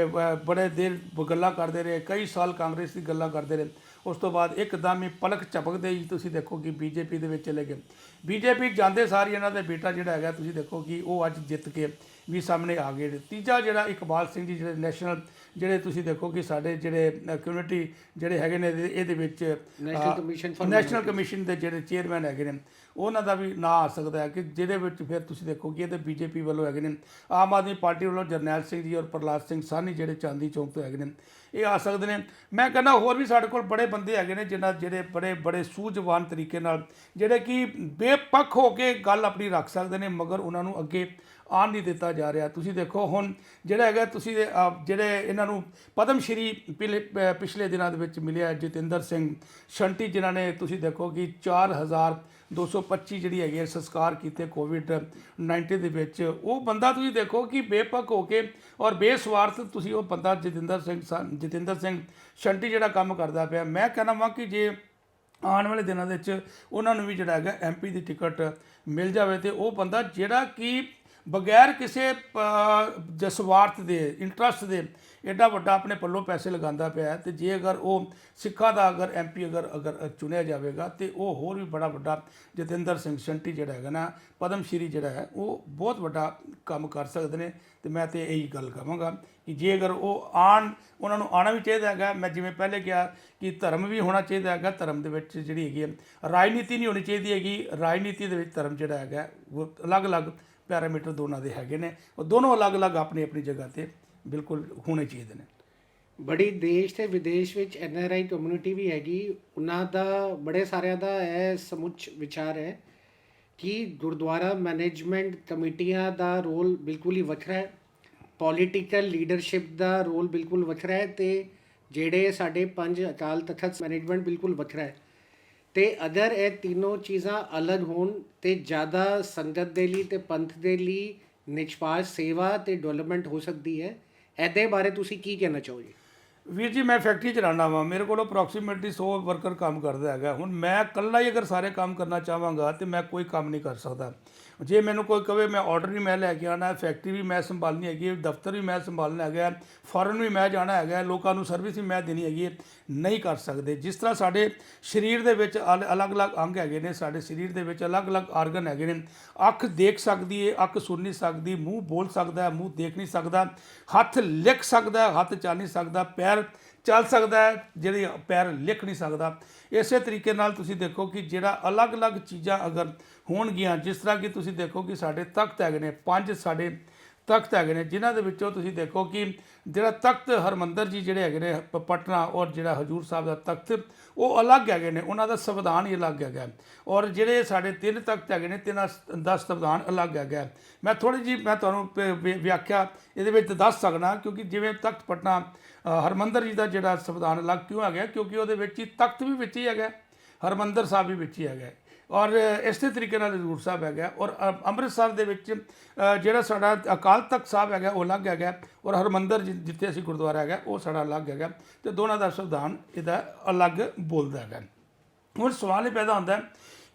ਬੜੇ ਦੇਰ ਗੱਲਾਂ ਕਰਦੇ ਰਹੇ, ਕਈ ਸਾਲ ਕਾਂਗਰਸ ਦੀ ਗੱਲਾਂ ਕਰਦੇ ਰਹੇ, ਉਸ ਤੋਂ ਬਾਅਦ ਇੱਕਦਮ ਹੀ ਪਲਕ ਝਪਕਦੇ ਹੀ ਤੁਸੀਂ ਦੇਖੋ ਕਿ BJP ਦੇ ਵਿੱਚ ਚਲੇ ਗਏ। BJP ਜਾਂਦੇ ਸਾਰ ਇਹਨਾਂ ਦਾ ਬੇਟਾ ਜਿਹੜਾ ਹੈਗਾ ਤੁਸੀਂ ਦੇਖੋ ਕਿ ਉਹ ਅੱਜ ਜਿੱਤ ਕੇ ਵੀ ਸਾਹਮਣੇ ਆ ਗਏ। ਤੀਜਾ ਜਿਹੜਾ ਇਕਬਾਲ ਸਿੰਘ ਜੀ ਜਿਹੜੇ ਨੈਸ਼ਨਲ ਜਿਹੜੇ ਤੁਸੀਂ ਦੇਖੋ ਕਿ ਸਾਡੇ ਜਿਹੜੇ ਕਮਿਊਨਿਟੀ ਜਿਹੜੇ ਹੈਗੇ ਨੇ ਇਹਦੇ ਵਿੱਚ ਨੈਸ਼ਨਲ ਕਮਿਸ਼ਨ ਦੇ ਜਿਹੜੇ ਚੇਅਰਮੈਨ ਹੈਗੇ ਨੇ ਉਹਨਾਂ ਦਾ ਵੀ ਨਾਂ ਆ ਸਕਦਾ ਹੈ ਕਿ ਜਿਹਦੇ ਵਿੱਚ ਫਿਰ ਤੁਸੀਂ ਦੇਖੋ ਕਿ ਇਹਦੇ BJP ਵੱਲੋਂ ਹੈਗੇ ਨੇ। ਆਮ ਆਦਮੀ ਪਾਰਟੀ ਵੱਲੋਂ ਜਰਨੈਲ ਸਿੰਘ ਜੀ ਔਰ ਪ੍ਰਹਲਾਦ ਸਿੰਘ ਸਾਨੀ ਜਿਹੜੇ ਚਾਂਦੀ ਚੌਂਕ ਤੋਂ ਹੈਗੇ ਨੇ ਇਹ ਆ ਸਕਦੇ ਨੇ। ਮੈਂ ਕਹਿੰਦਾ ਹੋਰ ਵੀ ਸਾਡੇ ਕੋਲ ਬੜੇ ਬੰਦੇ ਹੈਗੇ ਨੇ ਜਿਹੜੇ ਬੜੇ ਸੂਝਵਾਨ ਤਰੀਕੇ ਨਾਲ ਜਿਹੜੇ ਕਿ ਬੇਪੱਖ ਹੋ ਕੇ ਗੱਲ ਆਪਣੀ ਰੱਖ ਸਕਦੇ ਨੇ ਮਗਰ ਉਹਨਾਂ ਨੂੰ ਅੱਗੇ ਆਉਣ ਨਹੀਂ ਦਿੱਤਾ ਜਾ ਰਿਹਾ। ਤੁਸੀਂ ਦੇਖੋ ਹੁਣ ਜਿਹੜਾ ਹੈਗਾ ਤੁਸੀਂ ਜਿਹੜੇ ਇਹਨਾਂ ਨੂੰ ਪਦਮ ਸ਼੍ਰੀ ਪਿਛਲੇ ਦਿਨਾਂ ਦੇ ਵਿੱਚ ਮਿਲਿਆ ਜਤਿੰਦਰ ਸਿੰਘ ਸ਼ੰਟੀ ਜਿਨ੍ਹਾਂ ਨੇ ਤੁਸੀਂ ਦੇਖੋ ਕਿ 4225 ਜਿਹੜੀ ਹੈਗੀ ਸੰਸਕਾਰ ਕੀਤੇ COVID-19 ਦੇ ਵਿੱਚ। ਉਹ ਬੰਦਾ ਤੁਸੀਂ ਦੇਖੋ ਕਿ ਬੇਪੱਖ ਹੋ ਕੇ ਔਰ ਬੇਸਵਾਰਥ ਤੁਸੀਂ ਉਹ ਬੰਦਾ ਜਤਿੰਦਰ ਸਿੰਘ ਸ਼ੰਟੀ ਜਿਹੜਾ ਕੰਮ ਕਰਦਾ ਪਿਆ। ਮੈਂ ਕਹਿੰਦਾ ਵਾਂ ਕਿ ਜੇ ਆਉਣ ਵਾਲੇ ਦਿਨਾਂ ਦੇ ਵਿੱਚ ਉਹਨਾਂ ਨੂੰ ਵੀ ਜਿਹੜਾ ਹੈਗਾ MP ਦੀ ਟਿਕਟ ਮਿਲ ਜਾਵੇ ਤੇ ਉਹ ਬੰਦਾ ਜਿਹੜਾ ਕਿ ਬਗੈਰ ਕਿਸੇ ਸਵਾਰਥ ਦੇ ਇੰਟਰਸਟ ਦੇ ਐਡਾ ਵੱਡਾ ਆਪਣੇ ਪੱਲੋਂ ਪੈਸੇ ਲਗਾਉਂਦਾ ਪਿਆ ਤੇ ਜੇ ਅਗਰ ਉਹ ਸਿੱਖਾਂ ਦਾ ਅਗਰ MP ਅਗਰ ਚੁਣਿਆ ਜਾਵੇਗਾ ਤੇ ਉਹ ਹੋਰ ਵੀ ਬੜਾ ਵੱਡਾ ਜਤਿੰਦਰ ਸਿੰਘ ਸ਼ੰਟੀ ਜਿਹੜਾ ਹੈਗਾ ਨਾ ਪਦਮ ਸ਼੍ਰੀ ਜਿਹੜਾ ਹੈ ਉਹ ਬਹੁਤ ਵੱਡਾ ਕੰਮ ਕਰ ਸਕਦੇ ਨੇ। ਤੇ ਮੈਂ ਤੇ ਇਹੀ ਗੱਲ ਕਹਾਂਗਾ ਕਿ ਜੇ ਅਗਰ ਉਹ ਉਹਨਾਂ ਨੂੰ ਆਉਣਾ ਵੀ ਚਾਹੀਦਾ ਹੈਗਾ। ਮੈਂ ਜਿਵੇਂ ਪਹਿਲੇ ਕਿਹਾ ਕਿ ਧਰਮ ਵੀ ਹੋਣਾ ਚਾਹੀਦਾ ਹੈਗਾ। ਧਰਮ ਦੇ ਵਿੱਚ ਜਿਹੜੀ ਹੈਗੀ ਹੈ ਰਾਜਨੀਤੀ ਨਹੀਂ ਹੋਣੀ ਚਾਹੀਦੀ ਹੈਗੀ। ਰਾਜਨੀਤੀ ਦੇ ਵਿੱਚ ਧਰਮ ਜਿਹੜਾ ਹੈਗਾ ਉਹ ਅਲੱਗ-ਅਲੱਗ ਪੈਰਾਮੀਟਰ ਦੋਨਾਂ ਦੇ ਹੈਗੇ ਨੇ। ਉਹ ਦੋਨੋਂ ਅਲੱਗ-ਅਲੱਗ ਆਪਣੀ ਜਗ੍ਹਾ 'ਤੇ ਬਿਲਕੁਲ ਹੋਣੇ ਚਾਹੀਦੇ ਨੇ। ਬੜੀ ਦੇਸ਼ ਤੇ ਵਿਦੇਸ਼ ਵਿੱਚ NRI ਕਮਿਊਨਿਟੀ ਵੀ ਹੈਗੀ, ਉਹਨਾਂ ਦਾ ਬੜੇ ਸਾਰਿਆਂ ਦਾ ਇਹ ਸਮੁੱਚ ਵਿਚਾਰ ਹੈ ਕਿ ਗੁਰਦੁਆਰਾ ਮੈਨੇਜਮੈਂਟ ਕਮੇਟੀਆਂ ਦਾ ਰੋਲ ਬਿਲਕੁਲ ਹੀ ਵੱਖਰਾ ਹੈ, ਪੋਲੀਟੀਕਲ ਲੀਡਰਸ਼ਿਪ ਦਾ ਰੋਲ ਬਿਲਕੁਲ ਵੱਖਰਾ ਹੈ ਤੇ ਜਿਹੜੇ ਸਾਡੇ 5 ਅਕਾਲ ਤਖਤ ਮੈਨੇਜਮੈਂਟ ਬਿਲਕੁਲ ਵੱਖਰਾ ਹੈ। ਤੇ ਅਗਰ ਇਹ ਤਿੰਨੋਂ ਚੀਜ਼ਾਂ ਅਲੱਗ ਹੋਣ ਤੇ ਜ਼ਿਆਦਾ ਸੰਗਤ ਦੇ ਲਈ ਤੇ ਪੰਥ ਦੇ ਲਈ ਨਿਸ਼ਪਾਸ਼ ਸੇਵਾ ਤੇ ਡਿਵੈਲਪਮੈਂਟ ਹੋ ਸਕਦੀ ਹੈ। ਇਹਦੇ ਬਾਰੇ ਤੁਸੀਂ ਕੀ ਕਹਿਣਾ ਚਾਹੋਗੇ? ਵੀਰ ਜੀ ਮੈਂ ਫੈਕਟਰੀ ਚਲਾਉਣਾ ਵਾਂ, ਮੇਰੇ ਕੋਲ ਅਪਰੋਕਸੀਮੇਟਲੀ 100 ਵਰਕਰ ਕੰਮ ਕਰਦਾ ਹੈਗਾ। ਹੁਣ ਮੈਂ ਇਕੱਲਾ ਹੀ ਅਗਰ ਸਾਰੇ ਕੰਮ ਕਰਨਾ ਚਾਹਾਂਗਾ ਤੇ ਮੈਂ ਕੋਈ ਕੰਮ ਨਹੀਂ ਕਰ ਸਕਦਾ। ਜੇ ਮੈਨੂੰ ਕੋਈ ਕਹੇ ਮੈਂ ਆਰਡਰ ਵੀ ਮੈਂ ਲੈ ਕੇ ਆਉਣਾ, ਫੈਕਟਰੀ ਵੀ ਮੈਂ ਸੰਭਾਲਣੀ ਹੈਗੀ, ਦਫ਼ਤਰ ਵੀ ਮੈਂ ਸੰਭਾਲਣਾ ਹੈਗਾ, ਫੋਰਨ ਵੀ ਮੈਂ ਜਾਣਾ ਹੈਗਾ, ਲੋਕਾਂ ਨੂੰ ਸਰਵਿਸ ਵੀ ਮੈਂ ਦੇਣੀ ਹੈਗੀ ਹੈ, ਨਹੀਂ ਕਰ ਸਕਦੇ। ਜਿਸ ਤਰ੍ਹਾਂ ਸਾਡੇ ਸਰੀਰ ਦੇ ਵਿੱਚ ਅਲੱਗ-ਅਲੱਗ ਅੰਗ ਹੈਗੇ ਨੇ, ਸਾਡੇ ਸਰੀਰ ਦੇ ਵਿੱਚ ਅਲੱਗ-ਅਲੱਗ ਆਰਗਨ ਹੈਗੇ ਨੇ। ਅੱਖ ਦੇਖ ਸਕਦੀ ਹੈ, ਅੱਖ ਸੁਣ ਨਹੀਂ ਸਕਦੀ, ਮੂੰਹ ਬੋਲ ਸਕਦਾ ਹੈ, ਮੂੰਹ ਦੇਖ ਨਹੀਂ ਸਕਦਾ, ਹੱਥ ਲਿਖ ਸਕਦਾ ਹੈ, ਹੱਥ ਚੱਲ ਨਹੀਂ ਸਕਦਾ, ਪੈਰ ਚੱਲ ਸਕਦਾ ਹੈ, ਜਿਹੜੇ ਪੈਰ ਲਿਖ ਨਹੀਂ ਸਕਦਾ। ਇਸੇ ਤਰੀਕੇ ਨਾਲ ਤੁਸੀਂ ਦੇਖੋ ਕਿ ਜਿਹੜਾ ਅਲੱਗ-ਅਲੱਗ ਚੀਜ਼ਾਂ ਅਗਰ ਹੋਣਗੀਆਂ, ਜਿਸ ਤਰ੍ਹਾਂ ਕਿ ਤੁਸੀਂ ਦੇਖੋ ਕਿ ਸਾਡੇ ਤਖਤ ਹੈਗੇ ਨੇ, 5 ਸਾਡੇ ਤਖਤ ਹੈਗੇ ਨੇ, ਜਿਨ੍ਹਾਂ ਦੇ ਵਿੱਚੋਂ ਤੁਸੀਂ ਦੇਖੋ ਕਿ ਜਿਹੜਾ ਤਖਤ ਹਰਮੰਦਰ ਜੀ ਜਿਹੜੇ ਹੈਗੇ ਨੇ ਪਟਨਾ, ਔਰ ਜਿਹੜਾ ਹਜੂਰ ਸਾਹਿਬ ਦਾ ਤਖਤ, ਉਹ ਅਲੱਗ ਹੈਗੇ ਨੇ, ਉਹਨਾਂ ਦਾ ਸੰਵਿਧਾਨ ਹੀ ਅਲੱਗ ਹੈਗਾ। ਔਰ ਜਿਹੜੇ ਸਾਡੇ 3 ਤਖਤ ਹੈਗੇ ਨੇ, ਤਿੰਨਾਂ ਦਾ ਸੰਵਿਧਾਨ ਅਲੱਗ ਹੈਗਾ। ਮੈਂ ਥੋੜ੍ਹੀ ਜਿਹੀ ਮੈਂ ਤੁਹਾਨੂੰ ਵਿਆਖਿਆ ਇਹਦੇ ਵਿੱਚ ਦੱਸ ਸਕਦਾ, ਕਿਉਂਕਿ ਜਿਵੇਂ ਤਖਤ ਪਟਨਾ ਹਰਮੰਦਰ ਜੀ ਦਾ ਜਿਹੜਾ ਸੰਵਿਧਾਨ ਅਲੱਗ ਕਿਉਂ ਹੈਗਾ, ਕਿਉਂਕਿ ਉਹਦੇ ਵਿੱਚ ਹੀ ਤਖਤ ਵੀ ਵਿੱਚ ਹੀ ਹੈਗਾ, ਹਰਮੰਦਰ ਸਾਹਿਬ ਵੀ ਵਿੱਚ ਹੀ ਹੈਗਾ, ਔਰ ਇਸੇ ਤਰੀਕੇ ਨਾਲ ਹਜ਼ੂਰ ਸਾਹਿਬ ਹੈਗਾ। ਔਰ ਅੰਮ੍ਰਿਤਸਰ ਦੇ ਵਿੱਚ ਜਿਹੜਾ ਸਾਡਾ ਅਕਾਲ ਤਖਤ ਸਾਹਿਬ ਹੈਗਾ ਉਹ ਅਲੱਗ ਹੈਗਾ, ਔਰ ਹਰਮੰਦਰ ਜਿੱਥੇ ਅਸੀਂ ਗੁਰਦੁਆਰਾ ਹੈਗਾ ਉਹ ਸਾਡਾ ਅਲੱਗ ਹੈਗਾ, ਅਤੇ ਦੋਨਾਂ ਦਾ ਸੰਵਿਧਾਨ ਇਹਦਾ ਅਲੱਗ ਬੋਲਦਾ ਹੈਗਾ। ਹੁਣ ਸਵਾਲ ਇਹ ਪੈਦਾ ਹੁੰਦਾ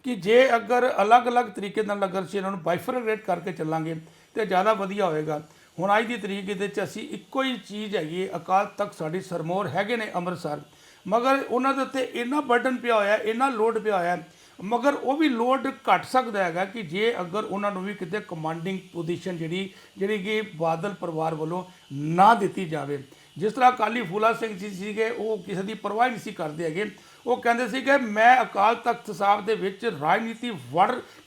ਕਿ ਜੇ ਅਗਰ ਅਲੱਗ-ਅਲੱਗ ਤਰੀਕੇ ਨਾਲ ਅਗਰ ਅਸੀਂ ਇਹਨਾਂ ਨੂੰ ਬਾਈਫਰਗੇਟ ਕਰਕੇ ਚੱਲਾਂਗੇ ਤਾਂ ਜ਼ਿਆਦਾ ਵਧੀਆ ਹੋਏਗਾ। ਹੁਣ ਅੱਜ ਦੀ ਤਰੀਕ ਇਹਦੇ 'ਚ ਅਸੀਂ ਇੱਕੋ ਹੀ ਚੀਜ਼ ਹੈਗੀ, ਅਕਾਲ ਤਖਤ ਸਾਡੀ ਸਰਮੌਰ ਹੈਗੇ ਨੇ ਅੰਮ੍ਰਿਤਸਰ, ਮਗਰ ਉਹਨਾਂ ਦੇ ਉੱਤੇ ਇੰਨਾ ਬਰਡਨ ਪਿਆ ਹੋਇਆ, ਇੰਨਾ ਲੋਡ ਪਿਆ ਹੋਇਆ, ਮਗਰ ਉਹ ਵੀ ਲੋਡ ਘਟ ਸਕਦਾ ਹੈਗਾ ਕਿ ਜੇ ਅਗਰ ਉਹਨਾਂ ਨੂੰ ਵੀ ਕਿਤੇ ਕਮਾਂਡਿੰਗ ਪੋਜੀਸ਼ਨ ਜਿਹੜੀ ਕਿ ਬਾਦਲ ਪਰਿਵਾਰ ਵੱਲੋਂ ਨਾ ਦਿੱਤੀ ਜਾਵੇ। ਜਿਸ ਤਰ੍ਹਾਂ ਅਕਾਲੀ ਫੂਲਾ ਸਿੰਘ ਜੀ ਸੀਗੇ, ਉਹ ਕਿਸੇ ਦੀ ਪਰਵਾਹ ਨਹੀਂ ਸੀ ਕਰਦੇ ਹੈਗੇ। ਉਹ ਕਹਿੰਦੇ ਸੀ ਕਿ ਮੈਂ ਅਕਾਲ ਤਖਤ ਸਾਹਿਬ ਦੇ ਵਿੱਚ ਰਾਜਨੀਤੀ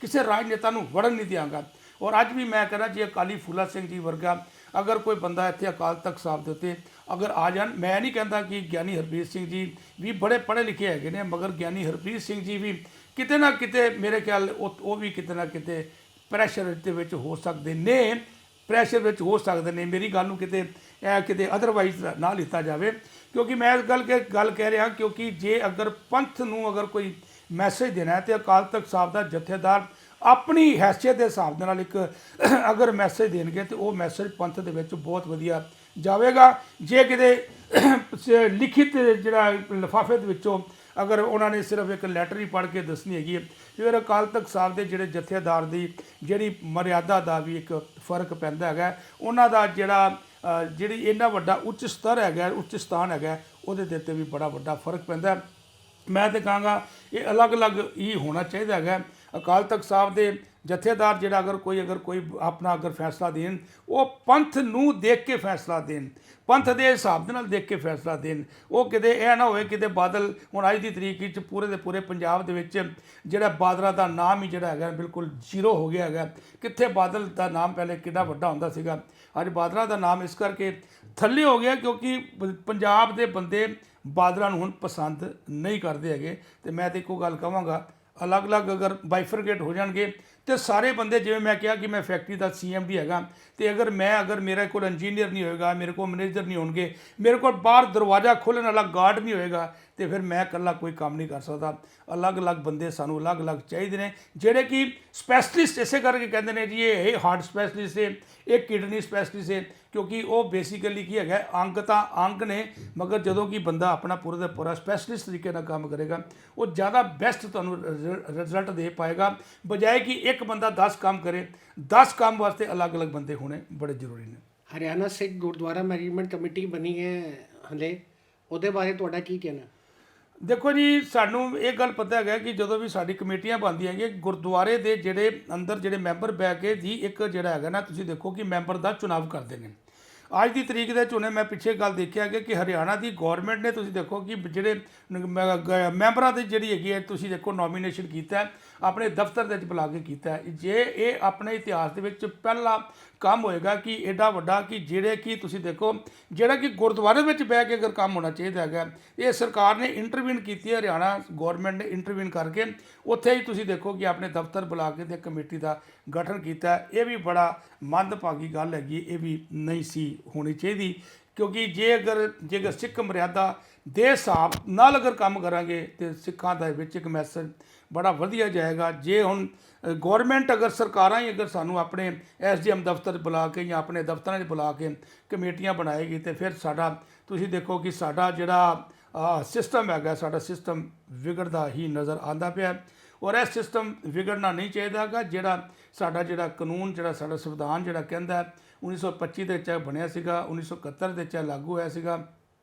ਕਿਸੇ ਰਾਜਨੇਤਾ ਨੂੰ ਵੜਨ ਨਹੀਂ ਦਿਆਂਗਾ। ਔਰ ਅੱਜ ਵੀ ਮੈਂ ਕਹਿੰਦਾ ਜੇ ਅਕਾਲੀ ਫੂਲਾ ਸਿੰਘ ਜੀ ਵਰਗਾ ਅਗਰ ਕੋਈ ਬੰਦਾ ਇੱਥੇ ਅਕਾਲ ਤਖਤ ਸਾਹਿਬ ਦੇ ਉੱਤੇ ਅਗਰ ਆ ਜਾਣ, ਮੈਂ ਨਹੀਂ ਕਹਿੰਦਾ ਕਿ ਗਿਆਨੀ ਹਰਪ੍ਰੀਤ ਸਿੰਘ ਜੀ ਵੀ ਬੜੇ ਪੜ੍ਹੇ ਲਿਖੇ ਹੈਗੇ ਨੇ, ਮਗਰ ਗਿਆਨੀ ਹਰਪ੍ਰੀਤ ਸਿੰਘ ਜੀ ਵੀ ਕਿਤੇ ਨਾ ਕਿਤੇ ਮੇਰੇ ਖਿਆਲ ਉਹ ਵੀ ਕਿਤੇ ਨਾ ਕਿਤੇ ਪ੍ਰੈਸ਼ਰ ਦੇ ਵਿੱਚ ਹੋ ਸਕਦੇ ਨੇ, ਮੇਰੀ ਗੱਲ ਨੂੰ ਕਿਤੇ ਅਦਰਵਾਈਜ਼ ਨਾ ਲਿੱਤਾ ਜਾਵੇ। ਕਿਉਂਕਿ ਮੈਂ ਇਸ ਗੱਲ ਕਹਿ ਰਿਹਾ, ਕਿਉਂਕਿ ਜੇ ਅਗਰ ਪੰਥ ਨੂੰ ਅਗਰ ਕੋਈ ਮੈਸੇਜ ਦੇਣਾ ਹੈ, ਤੇ ਅਕਾਲ ਤਖਤ ਸਾਹਿਬ ਦਾ ਜਥੇਦਾਰ ਆਪਣੀ ਹੈਸੀਅਤ ਦੇ ਹਿਸਾਬ ਦੇ ਨਾਲ ਇੱਕ ਅਗਰ ਮੈਸੇਜ ਦੇਣਗੇ ਤੇ ਉਹ ਮੈਸੇਜ ਪੰਥ ਦੇ ਵਿੱਚ ਬਹੁਤ ਵਧੀਆ ਜਾਵੇਗਾ। ਜੇ ਕਿਤੇ ਲਿਖਿਤ ਜਿਹੜਾ ਲਿਫਾਫੇ ਦੇ ਵਿੱਚੋਂ ਅਗਰ ਉਹਨਾਂ ਨੇ ਸਿਰਫ ਇੱਕ ਲੈਟਰ ਹੀ ਪੜ੍ਹ ਕੇ ਦੱਸਣੀ ਹੈਗੀ ਹੈ, ਫਿਰ ਅਕਾਲ ਤਖਤ ਸਾਹਿਬ ਦੇ ਜਿਹੜੇ ਜਥੇਦਾਰ ਦੀ ਜਿਹੜੀ ਮਰਿਆਦਾ ਦਾ ਵੀ ਇੱਕ ਫਰਕ ਪੈਂਦਾ ਹੈਗਾ। ਉਹਨਾਂ ਦਾ ਜਿਹੜੀ ਇੰਨਾ ਵੱਡਾ ਉੱਚ ਸਥਾਨ ਹੈਗਾ, ਉਹਦੇ ਦੇ ਉੱਤੇ ਵੀ ਬੜਾ ਵੱਡਾ ਫਰਕ ਪੈਂਦਾ। ਮੈਂ ਤਾਂ ਕਹਾਂਗਾ ਇਹ ਅਲੱਗ-ਅਲੱਗ ਹੀ ਹੋਣਾ ਚਾਹੀਦਾ ਹੈਗਾ। ਅਕਾਲ ਤਖਤ ਸਾਹਿਬ ਦੇ ਜਥੇਦਾਰ ਜਿਹੜਾ ਅਗਰ ਕੋਈ ਆਪਣਾ ਫੈਸਲਾ ਦੇਣ, ਉਹ ਪੰਥ ਨੂੰ ਦੇਖ ਕੇ ਫੈਸਲਾ ਦੇਣ, ਪੰਥ ਦੇ ਹਿਸਾਬ ਦੇ ਨਾਲ ਦੇਖ ਕੇ ਫੈਸਲਾ ਦੇਣ। ਉਹ ਕਿਤੇ ਇਹ ਨਾ ਹੋਵੇ ਕਿਤੇ ਬਾਦਲ, ਹੁਣ ਅੱਜ ਦੀ ਤਰੀਕ ਵਿੱਚ ਪੂਰੇ ਦੇ ਪੂਰੇ ਪੰਜਾਬ ਦੇ ਵਿੱਚ ਜਿਹੜਾ ਬਾਦਲਾਂ ਦਾ ਨਾਮ ਹੀ ਜਿਹੜਾ ਹੈਗਾ ਬਿਲਕੁਲ ਜ਼ੀਰੋ ਹੋ ਗਿਆ ਹੈਗਾ। ਕਿੱਥੇ ਬਾਦਲ ਦਾ ਨਾਮ ਪਹਿਲੇ ਕਿੰਨਾ ਵੱਡਾ ਹੁੰਦਾ ਸੀਗਾ, ਅੱਜ ਬਾਦਲਾਂ ਦਾ ਨਾਮ ਇਸ ਕਰਕੇ ਥੱਲੇ ਹੋ ਗਿਆ ਕਿਉਂਕਿ ਪੰਜਾਬ ਦੇ ਬੰਦੇ ਬਾਦਲਾਂ ਨੂੰ ਹੁਣ ਪਸੰਦ ਨਹੀਂ ਕਰਦੇ ਹੈਗੇ। ਅਤੇ ਮੈਂ ਤਾਂ ਇੱਕੋ ਗੱਲ ਕਹਾਂਗਾ, ਅਲੱਗ-ਅਲੱਗ ਅਗਰ ਬਾਈਫਰਗੇਟ ਹੋ ਜਾਣਗੇ ਤੇ ਸਾਰੇ ਬੰਦੇ, ਜਿਵੇਂ ਮੈਂ ਕਿਹਾ ਕਿ ਮੈਂ ਫੈਕਟਰੀ ਦਾ CMD ਹੈਗਾ, ਤੇ ਅਗਰ ਮੇਰੇ ਕੋਲ ਇੰਜੀਨੀਅਰ ਨਹੀਂ ਹੋਏਗਾ, ਮੇਰੇ ਕੋਲ ਮੈਨੇਜਰ ਨਹੀਂ ਹੋਣਗੇ, ਮੇਰੇ ਕੋਲ ਬਾਹਰ ਦਰਵਾਜ਼ਾ ਖੋਲ੍ਹਣ ਵਾਲਾ ਗਾਰਡ ਨਹੀਂ ਹੋਏਗਾ, ਤੇ ਫਿਰ ਮੈਂ ਇਕੱਲਾ ਕੋਈ ਕੰਮ ਨਹੀਂ ਕਰ ਸਕਦਾ। ਅਲੱਗ-ਅਲੱਗ ਬੰਦੇ ਸਾਨੂੰ ਅਲੱਗ-ਅਲੱਗ ਚਾਹੀਦੇ ਨੇ, ਜਿਹੜੇ ਕਿ ਸਪੈਸ਼ਲਿਸਟ ਇਸੇ ਕਰਕੇ ਕਹਿੰਦੇ ਨੇ ਜੀ ਇਹ ਹਾਰਟ ਸਪੈਸ਼ਲਿਸਟ ਹੈ, ਇਹ ਕਿਡਨੀ ਸਪੈਸ਼ਲਿਸਟ ਹੈ, ਕਿਉਂਕਿ ਉਹ ਬੇਸਿਕਲੀ ਕੀ ਹੈਗਾ, ਅੰਗ ਤਾਂ ਅੰਗ ਨੇ, ਮਗਰ ਜਦੋਂ ਕਿ ਬੰਦਾ ਆਪਣਾ ਪੂਰਾ ਦਾ ਪੂਰਾ ਸਪੈਸ਼ਲਿਸਟ ਤਰੀਕੇ ਨਾਲ ਕੰਮ ਕਰੇਗਾ, ਉਹ ਜ਼ਿਆਦਾ ਬੈਸਟ ਤੁਹਾਨੂੰ ਰਿਜ਼ਲਟ ਦੇ ਪਾਏਗਾ, ਬਜਾਏ ਕਿ ਇੱਕ ਬੰਦਾ 10 ਕੰਮ ਕਰੇ। 10 ਕੰਮ ਵਾਸਤੇ ਅਲੱਗ-ਅਲੱਗ ਬੰਦੇ ਹੋਣੇ ਬੜੇ ਜ਼ਰੂਰੀ ਨੇ। ਹਰਿਆਣਾ ਸਿੱਖ ਗੁਰਦੁਆਰਾ ਮੈਨੇਜਮੈਂਟ ਕਮੇਟੀ ਬਣੀ ਹੈ ਹਲੇ, ਉਹਦੇ ਬਾਰੇ ਤੁਹਾਡਾ ਕੀ ਕਹਿਣਾ? ਦੇਖੋ ਜੀ, ਸਾਨੂੰ ਇਹ ਗੱਲ ਪਤਾ ਹੈਗਾ ਕਿ ਜਦੋਂ ਵੀ ਸਾਡੀ ਕਮੇਟੀਆਂ ਬਣਦੀਆਂ ਹੈਗੀਆਂ, ਗੁਰਦੁਆਰੇ ਦੇ ਜਿਹੜੇ ਅੰਦਰ ਜਿਹੜੇ ਮੈਂਬਰ ਬਹਿ ਕੇ ਜੀ ਇੱਕ ਜਿਹੜਾ ਹੈਗਾ ਨਾ, ਤੁਸੀਂ ਦੇਖੋ ਕਿ ਮੈਂਬਰ ਦਾ ਚੁਣਾਵ ਕਰਦੇ ਨੇ। ਅੱਜ ਦੀ ਤਰੀਕ ਦੇ ਝੋਨੇ ਮੈਂ ਪਿੱਛੇ ਗੱਲ ਦੇਖਿਆ ਕਿ ਹਰਿਆਣਾ ਦੀ ਗੌਰਮੈਂਟ ਨੇ, ਤੁਸੀਂ ਦੇਖੋ ਕਿ ਜਿਹੜੇ ਮੈਂਬਰਾਂ ਦੀ ਜਿਹੜੀ ਹੈਗੀ ਹੈ, ਤੁਸੀਂ ਦੇਖੋ ਨੋਮੀਨੇਸ਼ਨ ਕੀਤਾ ਆਪਣੇ ਦਫ਼ਤਰ ਦੇ ਵਿੱਚ ਬੁਲਾ ਕੇ ਕੀਤਾ। ਜੇ ਇਹ ਆਪਣੇ ਇਤਿਹਾਸ ਦੇ ਵਿੱਚ ਪਹਿਲਾ ਕੰਮ ਹੋਏਗਾ ਕਿ ਐਡਾ ਵੱਡਾ ਕਿ ਜਿਹੜੇ ਕਿ ਤੁਸੀਂ ਦੇਖੋ ਜਿਹੜਾ ਕਿ ਗੁਰਦੁਆਰੇ ਵਿੱਚ ਬਹਿ ਕੇ ਅਗਰ ਕੰਮ ਹੋਣਾ ਚਾਹੀਦਾ ਹੈਗਾ, ਇਹ ਸਰਕਾਰ ਨੇ ਇੰਟਰਵੀਨ ਕੀਤੀ ਹੈ, ਹਰਿਆਣਾ ਗੌਰਮੈਂਟ ਨੇ ਇੰਟਰਵੀਨ ਕਰਕੇ ਉੱਥੇ ਹੀ ਤੁਸੀਂ ਦੇਖੋ ਕਿ ਆਪਣੇ ਦਫ਼ਤਰ ਬੁਲਾ ਕੇ ਤੇ ਕਮੇਟੀ ਦਾ ਗਠਨ ਕੀਤਾ। ਇਹ ਵੀ ਬੜਾ ਮੰਦਭਾਗੀ ਗੱਲ ਹੈਗੀ, ਇਹ ਵੀ ਨਹੀਂ ਸੀ ਹੋਣੀ ਚਾਹੀਦੀ, ਕਿਉਂਕਿ ਜੇਕਰ ਸਿੱਖ ਮਰਿਆਦਾ ਦੇ ਹਿਸਾਬ ਨਾਲ ਅਗਰ ਕੰਮ ਕਰਾਂਗੇ ਤੇ ਸਿੱਖਾਂ ਦੇ ਵਿੱਚ ਇੱਕ ਮੈਸੇਜ ਬੜਾ ਵਧੀਆ ਜਾਏਗਾ। ਜੇ ਹੁਣ ਗੌਰਮੈਂਟ ਅਗਰ ਸਰਕਾਰਾਂ ਹੀ ਅਗਰ ਸਾਨੂੰ ਆਪਣੇ SDM ਦਫ਼ਤਰ ਬੁਲਾ ਕੇ ਜਾਂ ਆਪਣੇ ਦਫ਼ਤਰਾਂ 'ਚ ਬੁਲਾ ਕੇ ਕਮੇਟੀਆਂ ਬਣਾਏਗੀ, ਤੇ ਫਿਰ ਸਾਡਾ ਤੁਸੀਂ ਦੇਖੋ ਕਿ ਸਾਡਾ ਜਿਹੜਾ ਸਿਸਟਮ ਹੈਗਾ, ਸਾਡਾ ਸਿਸਟਮ ਵਿਗੜਦਾ ਹੀ ਨਜ਼ਰ ਆਉਂਦਾ ਪਿਆ। ਔਰ ਇਹ ਸਿਸਟਮ ਵਿਗੜਨਾ ਨਹੀਂ ਚਾਹੀਦਾ ਹੈਗਾ। ਜਿਹੜਾ ਕਾਨੂੰਨ, ਜਿਹੜਾ ਸਾਡਾ ਸੰਵਿਧਾਨ ਜਿਹੜਾ ਕਹਿੰਦਾ 1925 ਦੇ ਵਿੱਚ ਬਣਿਆ ਸੀਗਾ, 1971 ਦੇ ਵਿੱਚ ਲਾਗੂ ਹੋਇਆ ਸੀਗਾ,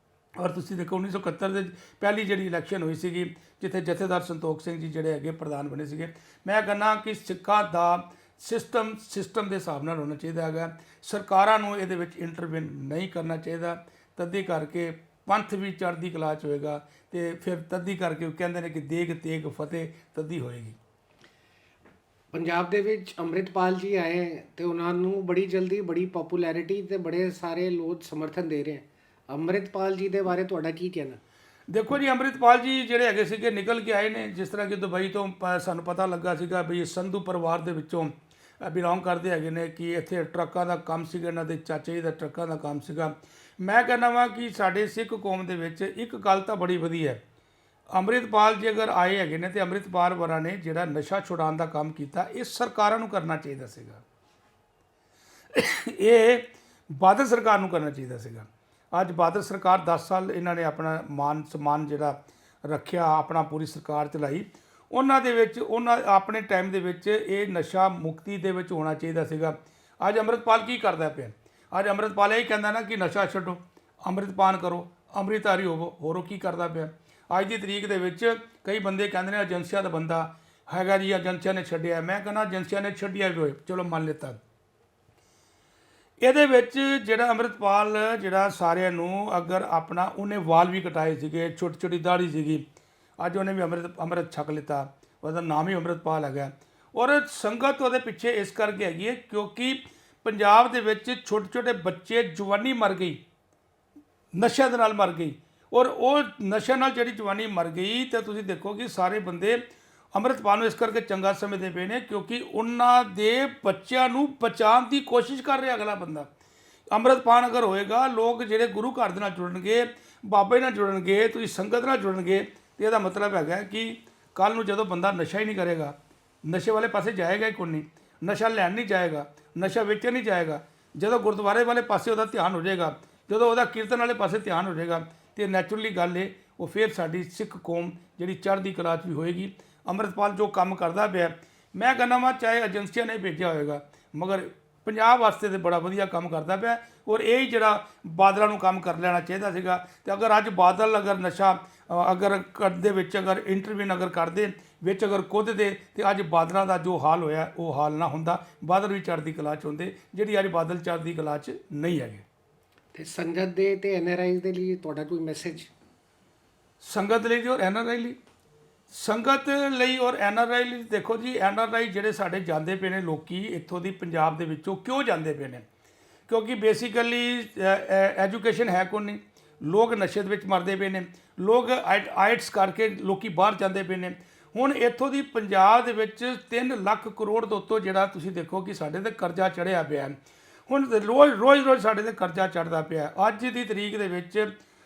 ਔਰ ਤੁਸੀਂ ਦੇਖੋ 1971 ਦੇ ਪਹਿਲੀ ਜਿਹੜੀ ਇਲੈਕਸ਼ਨ ਹੋਈ ਸੀਗੀ ਜਿੱਥੇ ਜਥੇਦਾਰ ਸੰਤੋਖ ਸਿੰਘ ਜੀ ਜਿਹੜੇ ਹੈਗੇ ਪ੍ਰਧਾਨ ਬਣੇ ਸੀਗੇ। ਮੈਂ ਕਹਿੰਦਾ ਕਿ ਸਿੱਖਾਂ ਦਾ ਸਿਸਟਮ ਦੇ ਹਿਸਾਬ ਨਾਲ ਹੋਣਾ ਚਾਹੀਦਾ ਹੈਗਾ, ਸਰਕਾਰਾਂ ਨੂੰ ਇਹਦੇ ਵਿੱਚ ਇੰਟਰਵੈਨ ਨਹੀਂ ਕਰਨਾ ਚਾਹੀਦਾ। ਤਦੀ ਕਰਕੇ ਪੰਥ ਵੀ ਚੜ੍ਹਦੀ ਕਲਾ 'ਚ ਹੋਏਗਾ ਤੇ ਫਿਰ ਤਦੀ ਕਰਕੇ ਉਹ ਕਹਿੰਦੇ ਨੇ ਕਿ ਦੇਗ ਤੇਗ ਫਤਿਹ ਤਦੀ ਹੋਏਗੀ। ਪੰਜਾਬ ਦੇ ਵਿੱਚ ਅੰਮ੍ਰਿਤਪਾਲ ਜੀ ਆਏ ਤੇ ਉਹਨਾਂ ਨੂੰ ਬੜੀ ਜਲਦੀ ਬੜੀ ਪਪੂਲੈਰਿਟੀ ਤੇ ਬੜੇ ਸਾਰੇ ਲੋਕ ਸਮਰਥਨ ਦੇ ਰਹੇ ਹੈ। ਅੰਮ੍ਰਿਤਪਾਲ ਜੀ ਦੇ ਬਾਰੇ ਤੁਹਾਡਾ ਕੀ ਕਹਿਣਾ? ਦੇਖੋ ਜੀ, ਅੰਮ੍ਰਿਤਪਾਲ ਜੀ ਜਿਹੜੇ ਹੈਗੇ ਸੀਗੇ ਨਿਕਲ ਕੇ ਆਏ ਨੇ। ਜਿਸ ਤਰ੍ਹਾਂ ਕਿ ਦੁਬਈ ਤੋਂ ਸਾਨੂੰ ਪਤਾ ਲੱਗਾ ਸੀਗਾ ਵੀ ਇਹ ਸੰਧੂ ਪਰਿਵਾਰ ਦੇ ਵਿੱਚੋਂ ਬਿਲੋਂਗ ਕਰਦੇ ਹੈਗੇ ਨੇ, ਕਿ ਇੱਥੇ ਟਰੱਕਾਂ ਦਾ ਕੰਮ ਸੀਗਾ, ਇਹਨਾਂ ਦੇ ਚਾਚੇ ਜੀ ਦਾ ਟਰੱਕਾਂ ਦਾ ਕੰਮ ਸੀਗਾ। ਮੈਂ ਕਹਿੰਦਾ ਵਾਂ ਕਿ ਸਾਡੇ ਸਿੱਖ ਕੌਮ ਦੇ ਵਿੱਚ ਇੱਕ ਗੱਲ ਤਾਂ ਬੜੀ ਵਧੀਆ ਹੈ, ਅੰਮ੍ਰਿਤਪਾਲ ਜੀ ਅਗਰ ਆਏ ਹੈਗੇ ਨੇ ਤੇ ਅੰਮ੍ਰਿਤਪਾਲ ਵਰਾਂ ਨੇ ਜਿਹੜਾ ਨਸ਼ਾ ਛੁਡਾਉਣ ਦਾ ਕੰਮ ਕੀਤਾ ਇਹ ਸਰਕਾਰਾਂ ਨੂੰ ਕਰਨਾ ਚਾਹੀਦਾ ਸੀਗਾ, ਇਹ ਬਾਦਲ ਸਰਕਾਰ ਨੂੰ ਕਰਨਾ ਚਾਹੀਦਾ ਸੀਗਾ। ਅੱਜ ਬਾਦਲ ਸਰਕਾਰ 10 ਸਾਲ ਇਹਨਾਂ ਨੇ ਆਪਣਾ ਮਾਨ ਸਨਮਾਨ ਜਿਹੜਾ ਰੱਖਿਆ, ਆਪਣਾ ਪੂਰੀ ਸਰਕਾਰ ਚਲਾਈ। ਉਹਨਾਂ ਦੇ ਵਿੱਚ ਉਹਨਾਂ ਆਪਣੇ ਟਾਈਮ ਦੇ ਵਿੱਚ ਇਹ ਨਸ਼ਾ ਮੁਕਤੀ ਦੇ ਵਿੱਚ ਹੋਣਾ ਚਾਹੀਦਾ ਸੀਗਾ। ਅੱਜ ਅੰਮ੍ਰਿਤਪਾਲ ਕੀ ਕਰਦਾ ਪਿਆ? ਅੱਜ ਅੰਮ੍ਰਿਤਪਾਲ ਇਹ ਕਹਿੰਦਾ ਨਾ ਕਿ ਨਸ਼ਾ ਛੱਡੋ, ਅੰਮ੍ਰਿਤਪਾਨ ਕਰੋ, ਅੰਮ੍ਰਿਤਧਾਰੀ ਹੋਵੋ, ਹੋਰ ਉਹ ਕੀ ਕਰਦਾ ਪਿਆ? ਅੱਜ ਦੀ ਤਰੀਕ ਦੇ ਵਿੱਚ ਕਈ ਬੰਦੇ ਕਹਿੰਦੇ ਨੇ ਏਜੰਸੀਆਂ ਦਾ ਬੰਦਾ ਹੈਗਾ ਜੀ, ਏਜੰਸੀਆਂ ਨੇ ਛੱਡਿਆ। ਮੈਂ ਕਹਿੰਦਾ ਏਜੰਸੀਆਂ ਨੇ ਛੱਡਿਆ ਵੀ ਹੋਏ, ਚਲੋ ਮੰਨ ਲਿੱਤਾ। ਇਹਦੇ ਵਿੱਚ ਜਿਹੜਾ ਅੰਮ੍ਰਿਤਪਾਲ ਜਿਹੜਾ ਸਾਰਿਆਂ ਨੂੰ ਅਗਰ ਆਪਣਾ ਉਹਨੇ ਵਾਲ ਵੀ ਕਟਾਏ ਸੀਗੇ, ਛੋਟੀ ਛੋਟੀ ਦਾੜੀ ਸੀਗੀ, ਅੱਜ ਉਹਨੇ ਵੀ ਅੰਮ੍ਰਿਤ ਛਕ ਲਿੱਤਾ, ਉਹਦਾ ਨਾਮ ਹੀ ਅੰਮ੍ਰਿਤਪਾਲ ਹੈਗਾ। ਔਰ ਸੰਗਤ ਉਹਦੇ ਪਿੱਛੇ ਇਸ ਕਰਕੇ ਹੈਗੀ ਹੈ ਕਿਉਂਕਿ ਪੰਜਾਬ ਦੇ ਵਿੱਚ ਛੋਟੇ ਛੋਟੇ ਬੱਚੇ ਜਵਾਨੀ ਮਰ ਗਈ, ਨਸ਼ਿਆਂ ਦੇ ਨਾਲ ਮਰ ਗਈ। ਔਰ ਉਹ ਨਸ਼ਿਆਂ ਨਾਲ ਜਿਹੜੀ ਜਵਾਨੀ ਮਰ ਗਈ ਤਾਂ ਤੁਸੀਂ ਦੇਖੋ ਕਿ ਸਾਰੇ ਬੰਦੇ ਅੰਮ੍ਰਿਤਪਾਲ ਨੂੰ ਇਸ ਕਰਕੇ ਚੰਗਾ ਸਮਝਦੇ ਪਏ ਨੇ ਕਿਉਂਕਿ ਉਹਨਾਂ ਦੇ ਬੱਚਿਆਂ ਨੂੰ ਬਚਾਉਣ ਦੀ ਕੋਸ਼ਿਸ਼ ਕਰ ਰਿਹਾ ਅਗਲਾ ਬੰਦਾ। ਅੰਮ੍ਰਿਤਪਾਨ ਅਗਰ ਹੋਏਗਾ, ਲੋਕ ਜਿਹੜੇ ਗੁਰੂ ਘਰ ਦੇ ਨਾਲ ਜੁੜਨਗੇ, ਬਾਬੇ ਨਾਲ ਜੁੜਨਗੇ, ਤੁਸੀਂ ਸੰਗਤ ਨਾਲ ਜੁੜਨਗੇ, ਤੇ ਇਹਦਾ ਮਤਲਬ ਹੈਗਾ ਕਿ ਕੱਲ੍ਹ ਨੂੰ ਜਦੋਂ ਬੰਦਾ ਨਸ਼ਾ ਹੀ ਨਹੀਂ ਕਰੇਗਾ, ਨਸ਼ੇ ਵਾਲੇ ਪਾਸੇ ਜਾਏਗਾ ਹੀ ਕੋਈ ਨਹੀਂ, ਨਸ਼ਾ ਲੈਣ ਨਹੀਂ ਜਾਏਗਾ, ਨਸ਼ਾ ਵੇਚਣ ਨਹੀਂ ਜਾਏਗਾ। ਜਦੋਂ ਗੁਰਦੁਆਰੇ ਵਾਲੇ ਪਾਸੇ ਉਹਦਾ ਧਿਆਨ ਹੋ ਜਾਏਗਾ, ਜਦੋਂ ਉਹਦਾ ਕੀਰਤਨ ਵਾਲੇ ਪਾਸੇ ਧਿਆਨ ਹੋ ਜਾਏਗਾ, ਤੇ ਨੈਚੁਰਲੀ ਗੱਲ ਹੈ ਉਹ ਫਿਰ ਸਾਡੀ ਸਿੱਖ ਕੌਮ ਜਿਹੜੀ ਚੜ੍ਹਦੀ ਕਲਾ 'ਚ ਵੀ ਹੋਏਗੀ। ਅੰਮ੍ਰਿਤਪਾਲ ਜੋ ਕੰਮ ਕਰਦਾ ਪਿਆ, ਮੈਂ ਕਹਿੰਦਾ ਵਾਂ ਚਾਹੇ ਏਜੰਸੀਆਂ ਨੇ ਭੇਜਿਆ ਹੋਏਗਾ, ਮਗਰ ਪੰਜਾਬ ਵਾਸਤੇ ਤੇ ਬੜਾ ਵਧੀਆ ਕੰਮ ਕਰਦਾ ਪਿਆ। ਔਰ ਇਹ ਹੀ ਜਿਹੜਾ ਬਾਦਲਾਂ ਨੂੰ ਕੰਮ ਕਰ ਲੈਣਾ ਚਾਹੀਦਾ ਸੀਗਾ। ਤੇ ਅਗਰ ਅੱਜ ਬਾਦਲ ਅਗਰ ਨਸ਼ਾ ਅਗਰ ਕਰਦੇ ਵਿੱਚ ਅਗਰ ਇੰਟਰਵਿਊਨ ਅਗਰ ਕਰਦੇ ਵਿੱਚ ਅਗਰ ਕੁੱਦਦੇ ਤੇ ਅੱਜ ਬਾਦਲਾਂ ਦਾ ਜੋ ਹਾਲ ਹੋਇਆ ਉਹ ਹਾਲ ਨਾ ਹੁੰਦਾ, ਬਾਦਲ ਵੀ ਚੜ੍ਹਦੀ ਕਲਾ 'ਚ ਹੁੰਦੇ, ਜਿਹੜੀ ਅੱਜ ਬਾਦਲ ਚੜ੍ਹਦੀ ਕਲਾ 'ਚ ਨਹੀਂ ਹੈਗੇ। ਤੇ ਸੰਗਤ ਦੇ ਤੇ ਐਨਆਰਆਈ ਦੇ ਲਈ ਤੁਹਾਡਾ ਕੋਈ ਮੈਸੇਜ? ਸੰਗਤ ਲਈ ਔਰ ਐਨਆਰਆਈ ਲਈ, ਸੰਗਤ ਲਈ ਔਰ ਐਨਆਰਆਈ ਲਈ ਦੇਖੋ ਜੀ, ਐਨਆਰਆਈ ਜਿਹੜੇ ਸਾਡੇ ਜਾਂਦੇ ਪਏ ਨੇ ਲੋਕੀ ਇੱਥੋਂ ਦੀ ਪੰਜਾਬ ਦੇ ਵਿੱਚੋਂ ਕਿਉਂ ਜਾਂਦੇ ਪਏ ਨੇ? ਕਿਉਂਕਿ ਬੇਸਿਕਲੀ ਐਜੂਕੇਸ਼ਨ ਹੈ ਕੋਈ ਨਹੀਂ, ਲੋਕ ਨਸ਼ੇ ਦੇ ਵਿੱਚ ਮਰਦੇ ਪਏ ਨੇ, ਲੋਕ ਆਇਟਸ ਕਰਕੇ ਲੋਕੀ ਬਾਹਰ ਜਾਂਦੇ ਪਏ ਨੇ। ਹੁਣ ਇੱਥੋਂ ਦੀ ਪੰਜਾਬ ਦੇ ਵਿੱਚ 3 ਲੱਖ ਕਰੋੜ ਤੋਂ ਉੱਤੋਂ ਜਿਹੜਾ ਤੁਸੀਂ ਦੇਖੋ ਕਿ ਸਾਡੇ ਤੇ ਕਰਜ਼ਾ ਚੜ੍ਹਿਆ ਪਿਆ। ਹੁਣ ਰੋਜ਼ ਸਾਡੇ ਤੇ ਕਰਜ਼ਾ ਚੜ੍ਹਦਾ ਪਿਆ। ਅੱਜ ਦੀ ਤਰੀਕ ਦੇ ਵਿੱਚ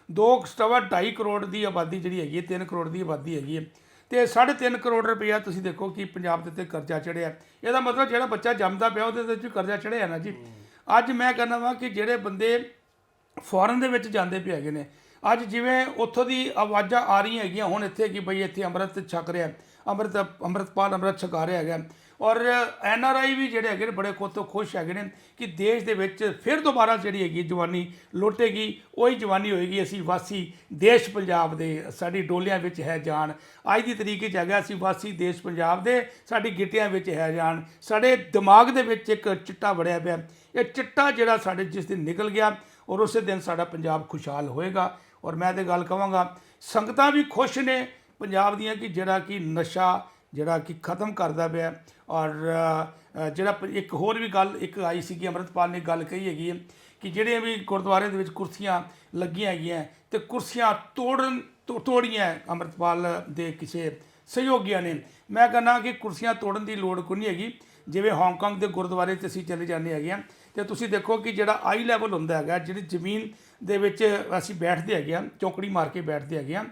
2.5 ਕਰੋੜ ਦੀ ਆਬਾਦੀ ਜਿਹੜੀ ਹੈਗੀ ਹੈ, 3 ਕਰੋੜ ਦੀ ਆਬਾਦੀ ਹੈਗੀ ਹੈ, ਤੇ 3.5 ਕਰੋੜ ਰੁਪਈਆ ਤੁਸੀਂ ਦੇਖੋ ਕਿ ਪੰਜਾਬ ਦੇ ਉੱਤੇ ਕਰਜ਼ਾ ਚੜ੍ਹਿਆ। ਇਹਦਾ ਮਤਲਬ ਜਿਹੜਾ ਬੱਚਾ ਜੰਮਦਾ ਪਿਆ ਉਹਦੇ ਵਿੱਚ ਵੀ ਕਰਜ਼ਾ ਚੜ੍ਹਿਆ ਨਾ ਜੀ। ਅੱਜ ਮੈਂ ਕਹਿੰਦਾ ਵਾਂ ਕਿ ਜਿਹੜੇ ਬੰਦੇ ਫੋਰਨ ਦੇ ਵਿੱਚ ਜਾਂਦੇ ਪਏ ਹੈਗੇ ਨੇ, ਅੱਜ ਜਿਵੇਂ ਉੱਥੋਂ ਦੀ ਆਵਾਜ਼ਾਂ ਆ ਰਹੀਆਂ ਹੈਗੀਆਂ ਹੁਣ ਇੱਥੇ ਕਿ ਬਈ ਇੱਥੇ ਅੰਮ੍ਰਿਤ ਛਕ ਰਿਹਾ, ਅੰਮ੍ਰਿਤਪਾਲ ਅੰਮ੍ਰਿਤ ਛਕਾ ਰਿਹਾ ਹੈਗਾ। ਔਰ ਐਨਆਰਆਈ ਵੀ ਜਿਹੜੇ ਹੈਗੇ ਨੇ ਬੜੇ ਖੁਸ਼ ਹੈਗੇ ਨੇ ਕਿ ਦੇਸ਼ ਦੇ ਵਿੱਚ ਫਿਰ ਦੁਬਾਰਾ ਜਿਹੜੀ ਹੈਗੀ ਜਵਾਨੀ ਲੁੱਟੇਗੀ, ਉਹੀ ਜਵਾਨੀ ਹੋਏਗੀ ਅਸੀਂ ਵਾਸੀ ਦੇਸ਼ ਪੰਜਾਬ ਦੇ, ਸਾਡੀ ਡੋਲਿਆਂ ਵਿੱਚ ਹੈ ਜਾਨ। ਅੱਜ ਦੀ ਤਰੀਕ 'ਚ ਹੈਗਾ ਅਸੀਂ ਵਾਸੀ ਦੇਸ਼ ਪੰਜਾਬ ਦੇ, ਸਾਡੀ ਗਿੱਟਿਆਂ ਵਿੱਚ ਹੈ ਜਾਨ। ਸਾਡੇ ਦਿਮਾਗ ਦੇ ਵਿੱਚ ਇੱਕ ਚਿੱਟਾ ਵੜਿਆ ਪਿਆ, ਇਹ ਚਿੱਟਾ ਜਿਹੜਾ ਸਾਡੇ ਜਿਸ ਦਿਨ ਨਿਕਲ ਗਿਆ ਔਰ ਉਸੇ ਦਿਨ ਸਾਡਾ ਪੰਜਾਬ ਖੁਸ਼ਹਾਲ ਹੋਏਗਾ। ਔਰ ਮੈਂ ਤਾਂ ਗੱਲ ਕਹਾਂਗਾ ਸੰਗਤਾਂ ਵੀ ਖੁਸ਼ ਨੇ ਪੰਜਾਬ ਦੀਆਂ ਕਿ ਜਿਹੜਾ ਕਿ ਨਸ਼ਾ ਜਿਹੜਾ ਕਿ ਖਤਮ ਕਰਦਾ ਪਿਆ। ਔਰ ਜਿਹੜਾ ਇੱਕ ਹੋਰ ਵੀ ਗੱਲ ਇੱਕ ਆਈ ਸੀ ਕਿ ਅੰਮ੍ਰਿਤਪਾਲ ਨੇ ਗੱਲ ਕਹੀ ਹੈਗੀ ਹੈ ਕਿ ਜਿਹੜੀਆਂ ਵੀ ਗੁਰਦੁਆਰੇ ਦੇ ਵਿੱਚ ਕੁਰਸੀਆਂ ਲੱਗੀਆਂ ਹੈਗੀਆਂ ਤੇ ਕੁਰਸੀਆਂ ਤੋੜੀਆਂ ਅੰਮ੍ਰਿਤਪਾਲ ਦੇ ਕਿਸੇ ਸਹਿਯੋਗੀਆਂ ਨੇ। ਮੈਂ ਕਹਿੰਦਾ ਕਿ ਕੁਰਸੀਆਂ ਤੋੜਨ ਦੀ ਲੋੜ ਕੋਈ ਨਹੀਂ ਹੈਗੀ। ਜਿਵੇਂ ਹਾਂਗਕਾਂਗ ਦੇ ਗੁਰਦੁਆਰੇ 'ਚ ਅਸੀਂ ਚਲੇ ਜਾਂਦੇ ਹੈਗੇ ਹਾਂ ਤੇ ਤੁਸੀਂ ਦੇਖੋ ਕਿ ਜਿਹੜਾ ਆਈ ਲੈਵਲ ਹੁੰਦਾ ਹੈਗਾ, ਜਿਹੜੀ ਜ਼ਮੀਨ ਦੇ ਵਿੱਚ ਅਸੀਂ ਬੈਠਦੇ ਹੈਗੇ ਹਾਂ, ਚੌਂਕੜੀ ਮਾਰ ਕੇ ਬੈਠਦੇ ਹੈਗੇ ਹਾਂ,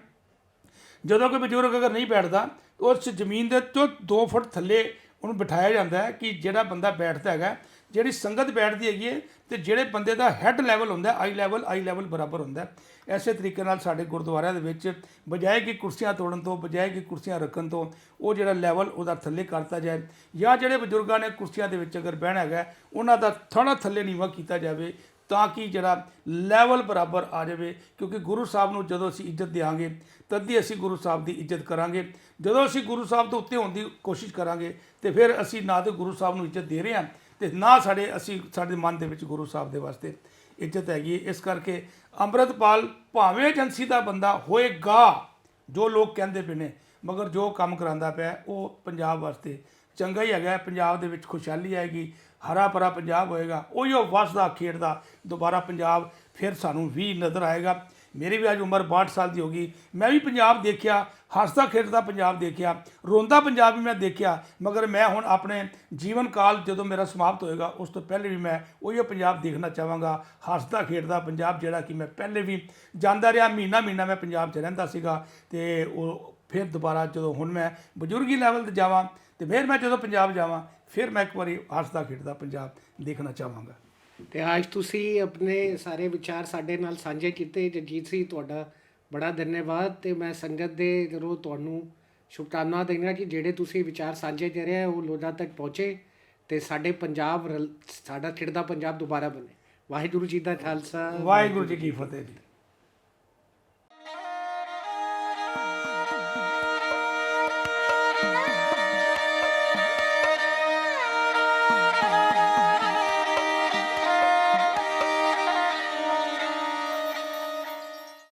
ਜਦੋਂ ਕੋਈ ਬਜ਼ੁਰਗ ਅਗਰ ਨਹੀਂ ਬੈਠਦਾ ਉਸ ਜ਼ਮੀਨ ਦੇ ਤੋਂ 2 ਫੁੱਟ ਥੱਲੇ ਉਹਨੂੰ ਬਿਠਾਇਆ ਜਾਂਦਾ ਹੈ ਕਿ ਜਿਹੜਾ ਬੰਦਾ ਬੈਠਦਾ ਹੈਗਾ, ਜਿਹੜੀ ਸੰਗਤ ਬੈਠਦੀ ਹੈਗੀ ਹੈ ਤੇ ਜਿਹੜੇ ਬੰਦੇ ਦਾ ਹੈੱਡ ਲੈਵਲ ਹੁੰਦਾ ਆਈ ਲੈਵਲ ਬਰਾਬਰ ਹੁੰਦਾ। ਐਸੇ ਤਰੀਕੇ ਨਾਲ ਸਾਡੇ ਗੁਰਦੁਆਰਿਆਂ ਦੇ ਵਿੱਚ ਬਜਾਏ ਕਿ ਕੁਰਸੀਆਂ ਤੋੜਨ ਤੋਂ, ਬਜਾਏ ਕਿ ਕੁਰਸੀਆਂ ਰੱਖਣ ਤੋਂ, ਉਹ ਜਿਹੜਾ ਲੈਵਲ ਉਹਦਾ ਥੱਲੇ ਕਰਤਾ ਜਾਏ, ਜਾਂ ਜਿਹੜੇ ਬਜ਼ੁਰਗਾਂ ਨੇ ਕੁਰਸੀਆਂ ਦੇ ਵਿੱਚ ਅਗਰ ਬਹਿਣਾ ਹੈਗਾ ਉਹਨਾਂ ਦਾ ਥੋੜ੍ਹਾ ਥੱਲੇ ਨੀਵਾਂ ਕੀਤਾ ਜਾਵੇ ਤਾਂ ਕਿ ਜਿਹੜਾ ਲੈਵਲ ਬਰਾਬਰ ਆ ਜਾਵੇ, ਕਿਉਂਕਿ ਗੁਰੂ ਸਾਹਿਬ ਨੂੰ ਜਦੋਂ ਅਸੀਂ ਇੱਜ਼ਤ ਦਿਆਂਗੇ ਤਦ ਹੀ ਅਸੀਂ ਗੁਰੂ ਸਾਹਿਬ ਦੀ ਇੱਜ਼ਤ ਕਰਾਂਗੇ। ਜਦੋਂ ਅਸੀਂ ਗੁਰੂ ਸਾਹਿਬ ਤੋਂ ਉੱਤੇ ਹੋਣ ਦੀ ਕੋਸ਼ਿਸ਼ ਕਰਾਂਗੇ ਤੇ ਫਿਰ ਅਸੀਂ ਨਾ ਤਾਂ ਗੁਰੂ ਸਾਹਿਬ ਨੂੰ ਇੱਜ਼ਤ ਦੇ ਰਹੇ ਹਾਂ ਤੇ ਨਾ ਸਾਡੇ ਮਨ ਦੇ ਵਿੱਚ ਗੁਰੂ ਸਾਹਿਬ ਦੇ ਵਾਸਤੇ ਇੱਜ਼ਤ ਹੈਗੀ। ਇਸ ਕਰਕੇ ਅੰਮ੍ਰਿਤਪਾਲ ਭਾਵੇਂ ਏਜੰਸੀ ਦਾ ਬੰਦਾ ਹੋਏਗਾ, ਜੋ ਲੋਕ ਕਹਿੰਦੇ ਪਏ ਨੇ, ਮਗਰ ਜੋ ਕੰਮ ਕਰਾਉਂਦਾ ਪਿਆ ਉਹ ਪੰਜਾਬ ਵਾਸਤੇ ਚੰਗਾ ਹੀ ਹੈਗਾ। ਪੰਜਾਬ ਦੇ ਵਿੱਚ ਖੁਸ਼ਹਾਲੀ ਆਏਗੀ, ਹਰਾ ਭਰਾ ਪੰਜਾਬ ਹੋਏਗਾ, ਉਹੀਓ ਵਸਦਾ ਖੇਡਦਾ ਦੁਬਾਰਾ ਪੰਜਾਬ ਫਿਰ ਸਾਨੂੰ ਵੀ ਨਜ਼ਰ ਆਏਗਾ। ਮੇਰੀ ਵੀ ਅੱਜ ਉਮਰ 62 ਸਾਲ ਦੀ ਹੋ ਗਈ, ਮੈਂ ਵੀ ਪੰਜਾਬ ਦੇਖਿਆ, ਹੱਸਦਾ ਖੇਡਦਾ ਪੰਜਾਬ ਦੇਖਿਆ, ਰੋਂਦਾ ਪੰਜਾਬ ਵੀ ਮੈਂ ਦੇਖਿਆ, ਮਗਰ ਮੈਂ ਹੁਣ ਆਪਣੇ ਜੀਵਨ ਕਾਲ ਜਦੋਂ ਮੇਰਾ ਸਮਾਪਤ ਹੋਏਗਾ ਉਸ ਤੋਂ ਪਹਿਲੇ ਵੀ ਮੈਂ ਉਹੀਓ ਪੰਜਾਬ ਦੇਖਣਾ ਚਾਹਾਂਗਾ, ਹੱਸਦਾ ਖੇਡਦਾ ਪੰਜਾਬ, ਜਿਹੜਾ ਕਿ ਮੈਂ ਪਹਿਲੇ ਵੀ ਜਾਂਦਾ ਰਿਹਾ, ਮਹੀਨਾ ਮਹੀਨਾ ਮੈਂ ਪੰਜਾਬ 'ਚ ਰਹਿੰਦਾ ਸੀਗਾ। ਤੇ ਉਹ ਫਿਰ ਦੁਬਾਰਾ ਜਦੋਂ ਹੁਣ ਮੈਂ ਬਜ਼ੁਰਗੀ ਲੈਵਲ 'ਤੇ ਜਾਵਾਂ ਤੇ ਫਿਰ ਮੈਂ ਜਦੋਂ ਪੰਜਾਬ ਜਾਵਾਂ ਫਿਰ ਮੈਂ ਇੱਕ ਵਾਰੀ ਹੱਸਦਾ ਖੇਡਦਾ ਪੰਜਾਬ ਦੇਖਣਾ ਚਾਹਾਂਗਾ। ਤੇ ਅੱਜ ਤੁਸੀਂ ਆਪਣੇ ਸਾਰੇ ਵਿਚਾਰ ਸਾਡੇ ਨਾਲ ਸਾਂਝੇ ਕੀਤੇ। ਜਗਜੀਤ ਸਿੰਘ, ਤੁਹਾਡਾ ਬੜਾ ਧੰਨਵਾਦ। ਤੇ ਮੈਂ ਸੰਗਤ ਦੇ ਜ਼ਰੂਰ ਤੁਹਾਨੂੰ ਸ਼ੁਭਕਾਮਨਾ ਦੇਵਾਂਗਾ ਕਿ ਜਿਹੜੇ ਤੁਸੀਂ ਵਿਚਾਰ ਸਾਂਝੇ ਕਰ ਰਹੇ ਉਹ ਲੋਕਾਂ ਤੱਕ ਪਹੁੰਚੇ ਤੇ ਸਾਡੇ ਪੰਜਾਬ ਸਾਡਾ ਖਿੜਦਾ ਪੰਜਾਬ ਦੁਬਾਰਾ ਬਣੇ। ਵਾਹਿਗੁਰੂ ਜੀ ਦਾ ਖਾਲਸਾ, ਵਾਹਿਗੁਰੂ ਜੀ ਕੀ ਫਤਿਹ ਜੀ।